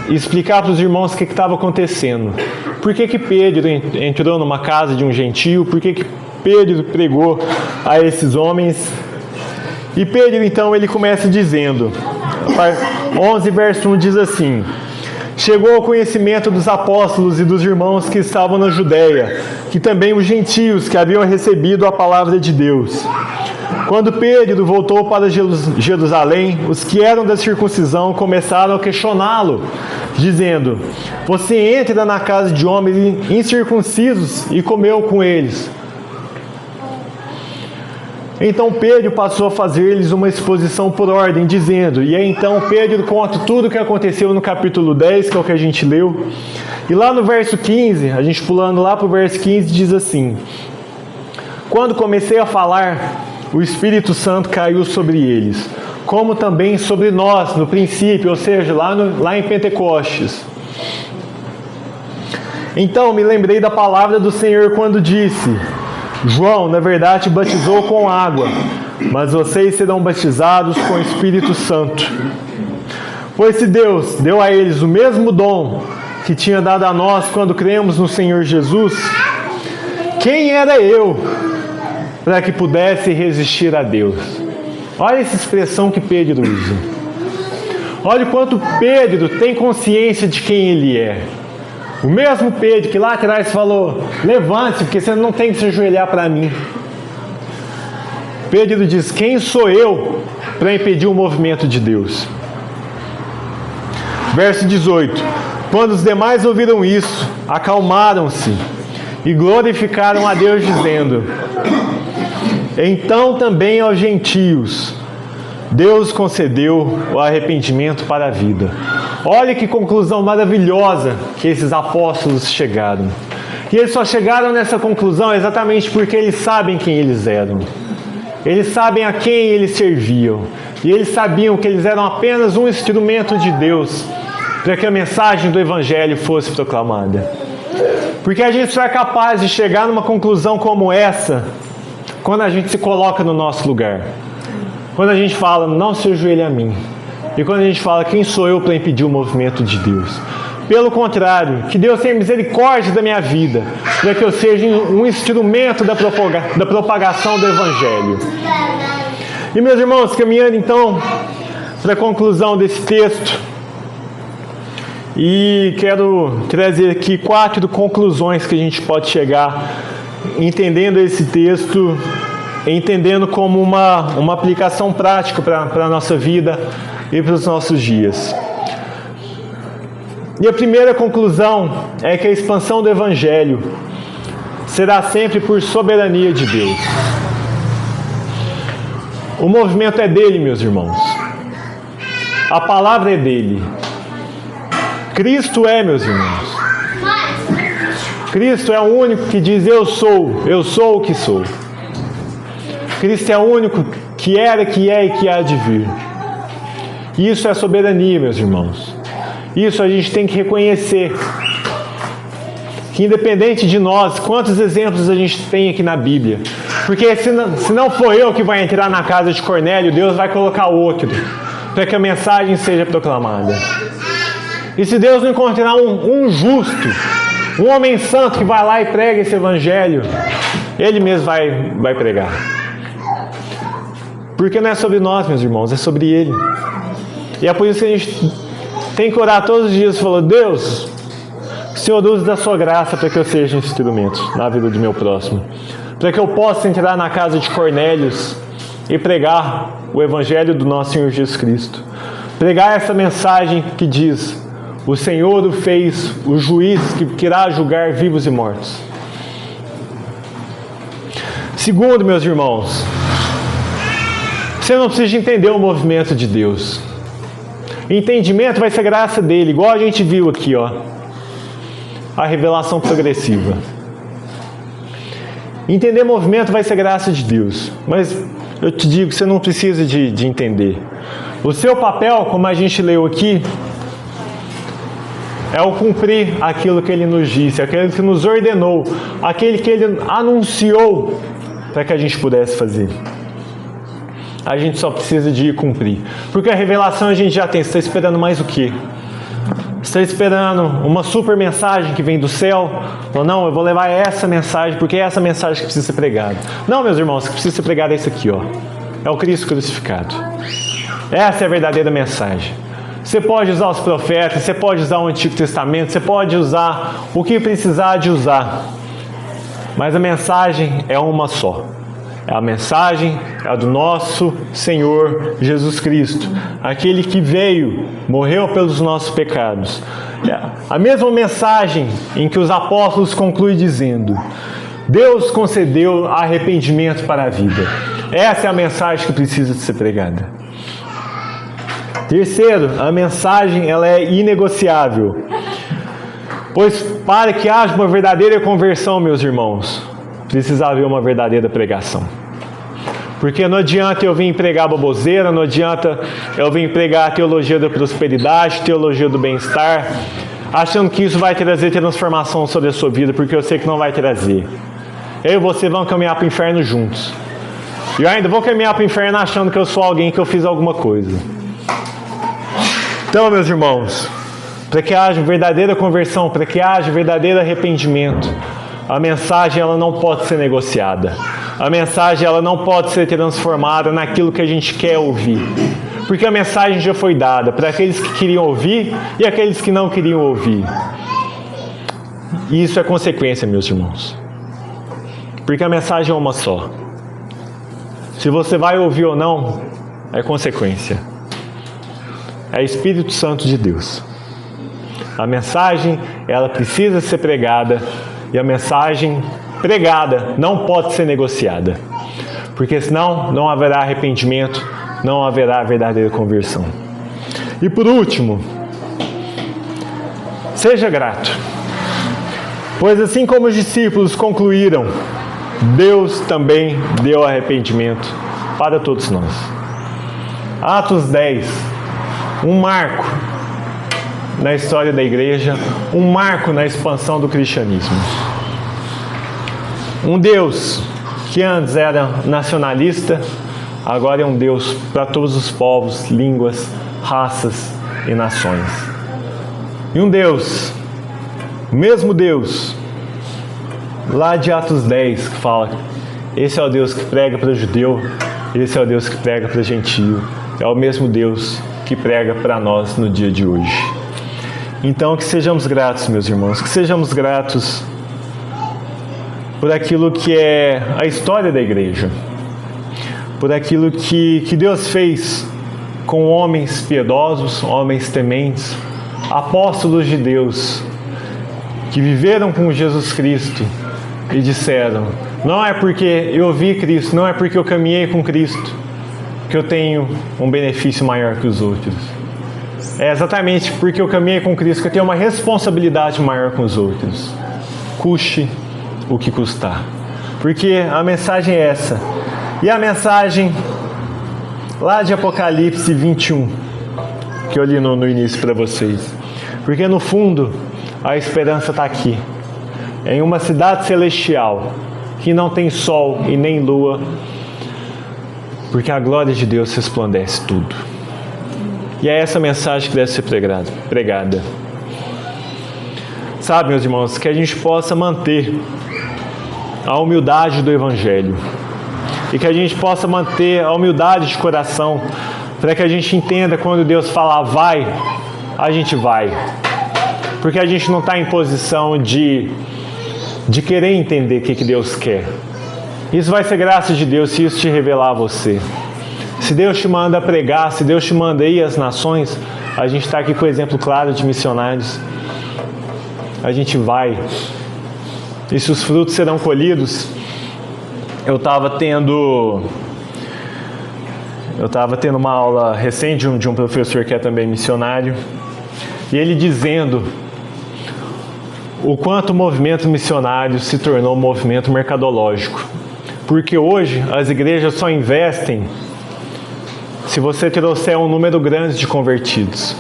explicar para os irmãos o que estava acontecendo. Por que Pedro entrou numa casa de um gentio? Por que Pedro pregou a esses homens? E Pedro, então, ele começa dizendo, 11 verso 1 diz assim: chegou ao conhecimento dos apóstolos e dos irmãos que estavam na Judéia, que também os gentios que haviam recebido a palavra de Deus. Quando Pedro voltou para Jerusalém, os que eram da circuncisão começaram a questioná-lo, dizendo: você entra na casa de homens incircuncisos e comeu com eles. Então Pedro passou a fazer-lhes uma exposição por ordem, dizendo, e aí então Pedro conta tudo o que aconteceu no capítulo 10, que é o que a gente leu. E lá no verso 15, a gente pulando lá para o verso 15, diz assim: quando comecei a falar, o Espírito Santo caiu sobre eles, como também sobre nós no princípio, ou seja, lá em Pentecostes. Então me lembrei da palavra do Senhor quando disse: João, na verdade, batizou com água, mas vocês serão batizados com o Espírito Santo. Pois se Deus deu a eles o mesmo dom que tinha dado a nós quando cremos no Senhor Jesus, quem era eu para que pudesse resistir a Deus? Olha essa expressão que Pedro usa. Olha o quanto Pedro tem consciência de quem ele é. O mesmo Pedro que lá atrás falou: levante-se, porque você não tem que se ajoelhar para mim. Pedro diz: quem sou eu para impedir o movimento de Deus? Verso 18: quando os demais ouviram isso, acalmaram-se e glorificaram a Deus, dizendo: então também aos gentios Deus concedeu o arrependimento para a vida. Olha que conclusão maravilhosa que esses apóstolos chegaram. E eles só chegaram nessa conclusão exatamente porque eles sabem quem eles eram. Eles sabem a quem eles serviam. E eles sabiam que eles eram apenas um instrumento de Deus para que a mensagem do Evangelho fosse proclamada. Porque a gente só é capaz de chegar numa conclusão como essa quando a gente se coloca no nosso lugar. Quando a gente fala: não se ajoelhe a mim. E quando a gente fala: quem sou eu para impedir o movimento de Deus? Pelo contrário, que Deus tenha misericórdia da minha vida, para que eu seja um instrumento da propagação do Evangelho. E meus irmãos, caminhando então para a conclusão desse texto, e quero trazer aqui 4 conclusões que a gente pode chegar entendendo esse texto, entendendo como uma aplicação prática para a nossa vida e para os nossos dias. E a primeira conclusão é que a expansão do Evangelho será sempre por soberania de Deus. O movimento é dele, meus irmãos. A palavra é dele. Cristo é, meus irmãos. Cristo é o único que diz: eu sou o que sou. Cristo é o único que era, que é e que há de vir. Isso é soberania, meus irmãos. Isso a gente tem que reconhecer. Que independente de nós, quantos exemplos a gente tem aqui na Bíblia. Porque se não for eu que vai entrar na casa de Cornélio, Deus vai colocar outro, para que a mensagem seja proclamada. E se Deus não encontrar um justo, um homem santo que vai lá e prega esse Evangelho, Ele mesmo vai pregar. Porque não é sobre nós, meus irmãos, é sobre Ele. E é por isso que a gente tem que orar todos os dias, falando: Deus, Senhor, use da sua graça para que eu seja instrumento na vida do meu próximo. Para que eu possa entrar na casa de Cornélios e pregar o Evangelho do nosso Senhor Jesus Cristo. Pregar essa mensagem que diz: o Senhor o fez o juiz que irá julgar vivos e mortos. Segundo, meus irmãos, você não precisa entender o movimento de Deus. Entendimento vai ser graça dele, igual a gente viu aqui, ó. A revelação progressiva. Entender movimento vai ser graça de Deus. Mas eu te digo, você não precisa de entender. O seu papel, como a gente leu aqui, é o cumprir aquilo que Ele nos disse, aquilo que nos ordenou, aquele que Ele anunciou para que a gente pudesse fazer. A gente só precisa de cumprir. Porque a revelação a gente já tem. Você está esperando mais o quê? Você está esperando uma super mensagem que vem do céu? Ou não, eu vou levar essa mensagem, porque é essa mensagem que precisa ser pregada. Não, meus irmãos, o que precisa ser pregado é isso aqui, ó. É o Cristo crucificado. Essa é a verdadeira mensagem. Você pode usar os profetas, você pode usar o Antigo Testamento, você pode usar o que precisar de usar. Mas a mensagem é uma só. A mensagem é a do nosso Senhor Jesus Cristo, aquele que veio, morreu pelos nossos pecados. A mesma mensagem em que os apóstolos concluem dizendo: Deus concedeu arrependimento para a vida. Essa é a mensagem que precisa de ser pregada. Terceiro, a mensagem ela é inegociável. Pois para que haja uma verdadeira conversão, meus irmãos, precisa haver uma verdadeira pregação. Porque não adianta eu vir pregar baboseira, não adianta eu vir pregar a teologia da prosperidade, teologia do bem-estar, achando que isso vai trazer transformação sobre a sua vida, porque eu sei que não vai trazer. Eu e você vamos caminhar para o inferno juntos. E eu ainda vou caminhar para o inferno achando que eu sou alguém, que eu fiz alguma coisa. Então, meus irmãos, para que haja verdadeira conversão, para que haja verdadeiro arrependimento, a mensagem ela não pode ser negociada. A mensagem ela não pode ser transformada naquilo que a gente quer ouvir. Porque a mensagem já foi dada para aqueles que queriam ouvir e aqueles que não queriam ouvir. E isso é consequência, meus irmãos. Porque a mensagem é uma só. Se você vai ouvir ou não, é consequência. É Espírito Santo de Deus. A mensagem, ela precisa ser pregada. E a mensagem pregada não pode ser negociada. Porque senão não haverá arrependimento, não haverá verdadeira conversão. E por último, seja grato. Pois assim como os discípulos concluíram, Deus também deu arrependimento para todos nós. Atos 10, um marco na história da igreja, um marco na expansão do cristianismo. Um Deus que antes era nacionalista, agora é um Deus para todos os povos, línguas, raças e nações. E um Deus, o mesmo Deus, lá de Atos 10, que fala: esse é o Deus que prega para o judeu, esse é o Deus que prega para o gentio, é o mesmo Deus que prega para nós no dia de hoje. Então, que sejamos gratos, meus irmãos, que sejamos gratos por aquilo que é a história da igreja, por aquilo que Deus fez com homens piedosos, homens tementes, apóstolos de Deus, que viveram com Jesus Cristo e disseram: não é porque eu vi Cristo, não é porque eu caminhei com Cristo, que eu tenho um benefício maior que os outros. É exatamente porque eu caminhei com Cristo que eu tenho uma responsabilidade maior com os outros. Custe o que custar. Porque a mensagem é essa. E a mensagem lá de Apocalipse 21, que eu li no início para vocês. Porque no fundo, a esperança está aqui. Em uma cidade celestial, que não tem sol e nem lua, porque a glória de Deus resplandece tudo. E é essa mensagem que deve ser pregada. Sabe, meus irmãos, que a gente possa manter a humildade do Evangelho. E que a gente possa manter a humildade de coração, para que a gente entenda quando Deus fala vai, a gente vai. Porque a gente não está em posição de querer entender o que Deus quer. Isso vai ser graça de Deus se isso te revelar a você. Se Deus te manda pregar, se Deus te manda ir às nações, a gente está aqui com o exemplo claro de missionários. A gente vai. E se os frutos serão colhidos, eu estava tendo uma aula recente de um professor que é também missionário, e ele dizendo o quanto o movimento missionário se tornou um movimento mercadológico. Porque hoje as igrejas só investem se você trouxer um número grande de convertidos.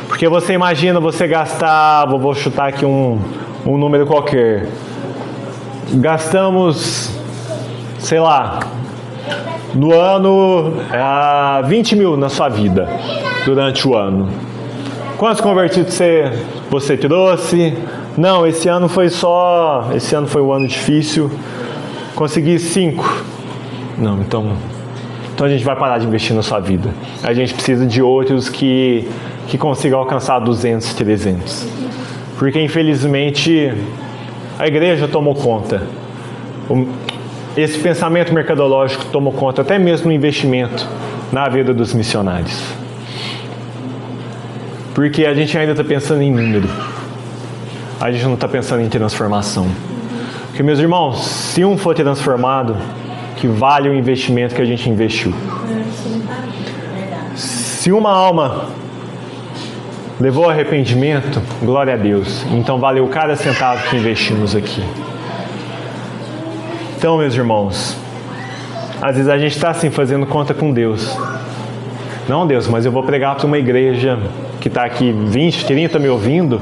Porque você imagina você gastar, vou chutar aqui um número qualquer. Gastamos, sei lá, no ano 20 mil na sua vida, durante o ano. Quantos convertidos você trouxe? Não, esse ano foi um ano difícil. Consegui 5. Não, então a gente vai parar de investir na sua vida. A gente precisa de outros que consigam alcançar 200, 300. Porque infelizmente a igreja tomou conta. Esse pensamento mercadológico tomou conta até mesmo no investimento na vida dos missionários. Porque a gente ainda está pensando em número. A gente não está pensando em transformação. Porque, meus irmãos, se um for transformado, que vale o investimento que a gente investiu. Se uma alma levou arrependimento, glória a Deus. Então valeu cada centavo que investimos aqui. Então, meus irmãos, às vezes a gente está assim fazendo conta com Deus. Não, Deus, mas eu vou pregar para uma igreja que está aqui 20, 30 me ouvindo.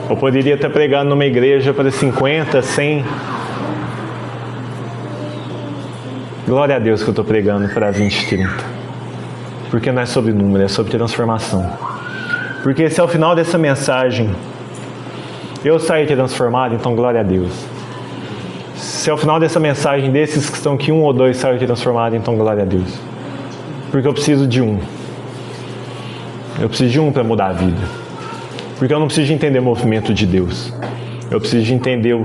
Eu poderia estar pregando numa igreja para 50, 100. Glória a Deus que eu estou pregando para 20, 30. Porque não é sobre número, é sobre transformação. Porque se ao final dessa mensagem eu sair transformado, então glória a Deus. Se ao final dessa mensagem, desses que estão aqui, 1 ou 2 saírem transformados, então glória a Deus. Porque eu preciso de um. Eu preciso de um para mudar a vida. Porque eu não preciso de entender o movimento de Deus. Eu preciso de entender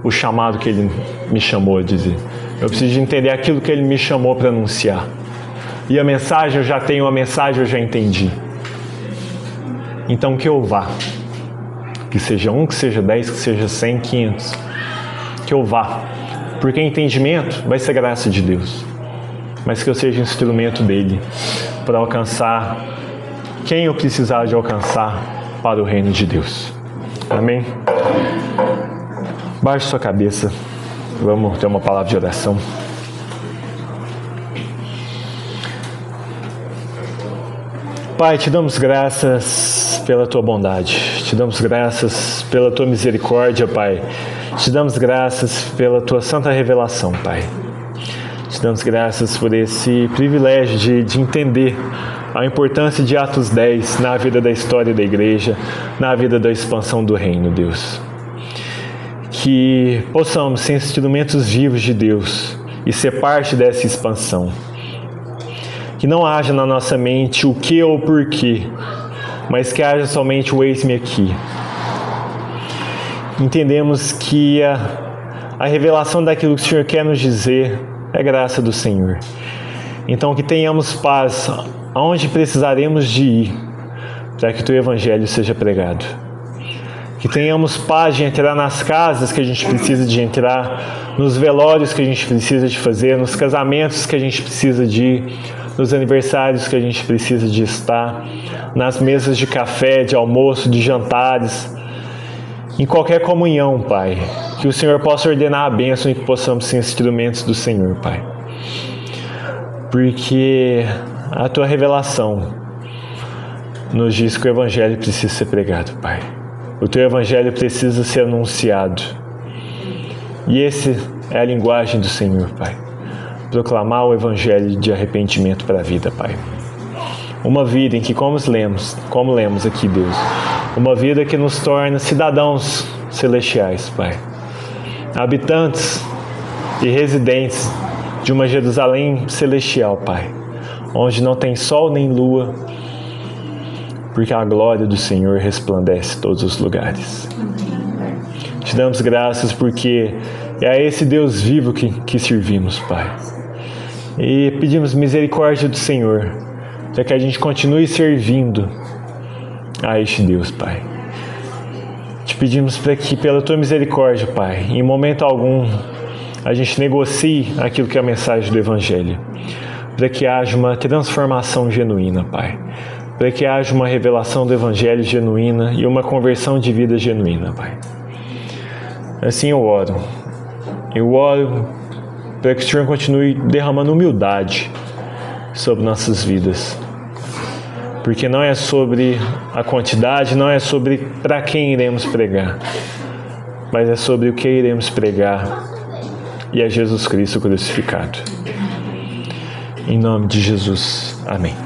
o chamado que Ele me chamou a dizer. Eu preciso de entender aquilo que Ele me chamou para anunciar. E a mensagem, eu já tenho a mensagem, eu já entendi. Então que eu vá. Que seja 1, que seja 10, que seja 100, 500. Que eu vá. Porque entendimento vai ser graça de Deus. Mas que eu seja instrumento dEle para alcançar quem eu precisar de alcançar para o reino de Deus. Amém? Baixe sua cabeça. Vamos ter uma palavra de oração. Pai, te damos graças pela tua bondade. Te damos graças pela tua misericórdia, Pai. Te damos graças pela tua santa revelação, Pai. Te damos graças por esse privilégio de entender a importância de Atos 10 na vida da história da igreja, na vida da expansão do reino, Deus. Que possamos ser instrumentos vivos de Deus e ser parte dessa expansão. Que não haja na nossa mente o que ou o porquê, mas que haja somente o eis-me aqui. Entendemos que a revelação daquilo que o Senhor quer nos dizer é graça do Senhor. Então que tenhamos paz aonde precisaremos de ir para que o teu evangelho seja pregado. Que tenhamos paz de entrar nas casas que a gente precisa de entrar, nos velórios que a gente precisa de fazer, nos casamentos que a gente precisa de ir, nos aniversários que a gente precisa de estar, nas mesas de café, de almoço, de jantares, em qualquer comunhão, Pai. Que o Senhor possa ordenar a bênção e que possamos ser instrumentos do Senhor, Pai. Porque a tua revelação nos diz que o evangelho precisa ser pregado, Pai. O teu evangelho precisa ser anunciado. E esse é a linguagem do Senhor, Pai. Proclamar o evangelho de arrependimento para a vida, Pai. Uma vida em que, como lemos aqui, Deus, uma vida que nos torna cidadãos celestiais, Pai. Habitantes e residentes de uma Jerusalém celestial, Pai. Onde não tem sol nem lua, porque a glória do Senhor resplandece em todos os lugares. Te damos graças porque é a esse Deus vivo que servimos, Pai. E pedimos misericórdia do Senhor, para que a gente continue servindo a este Deus, Pai. Te pedimos para que, pela Tua misericórdia, Pai, em momento algum, a gente negocie aquilo que é a mensagem do Evangelho, para que haja uma transformação genuína, Pai, para que haja uma revelação do Evangelho genuína e uma conversão de vida genuína, Pai. Assim eu oro para que o Senhor continue derramando humildade sobre nossas vidas, porque não é sobre a quantidade, não é sobre para quem iremos pregar, mas é sobre o que iremos pregar, e é Jesus Cristo crucificado. Em nome de Jesus, amém.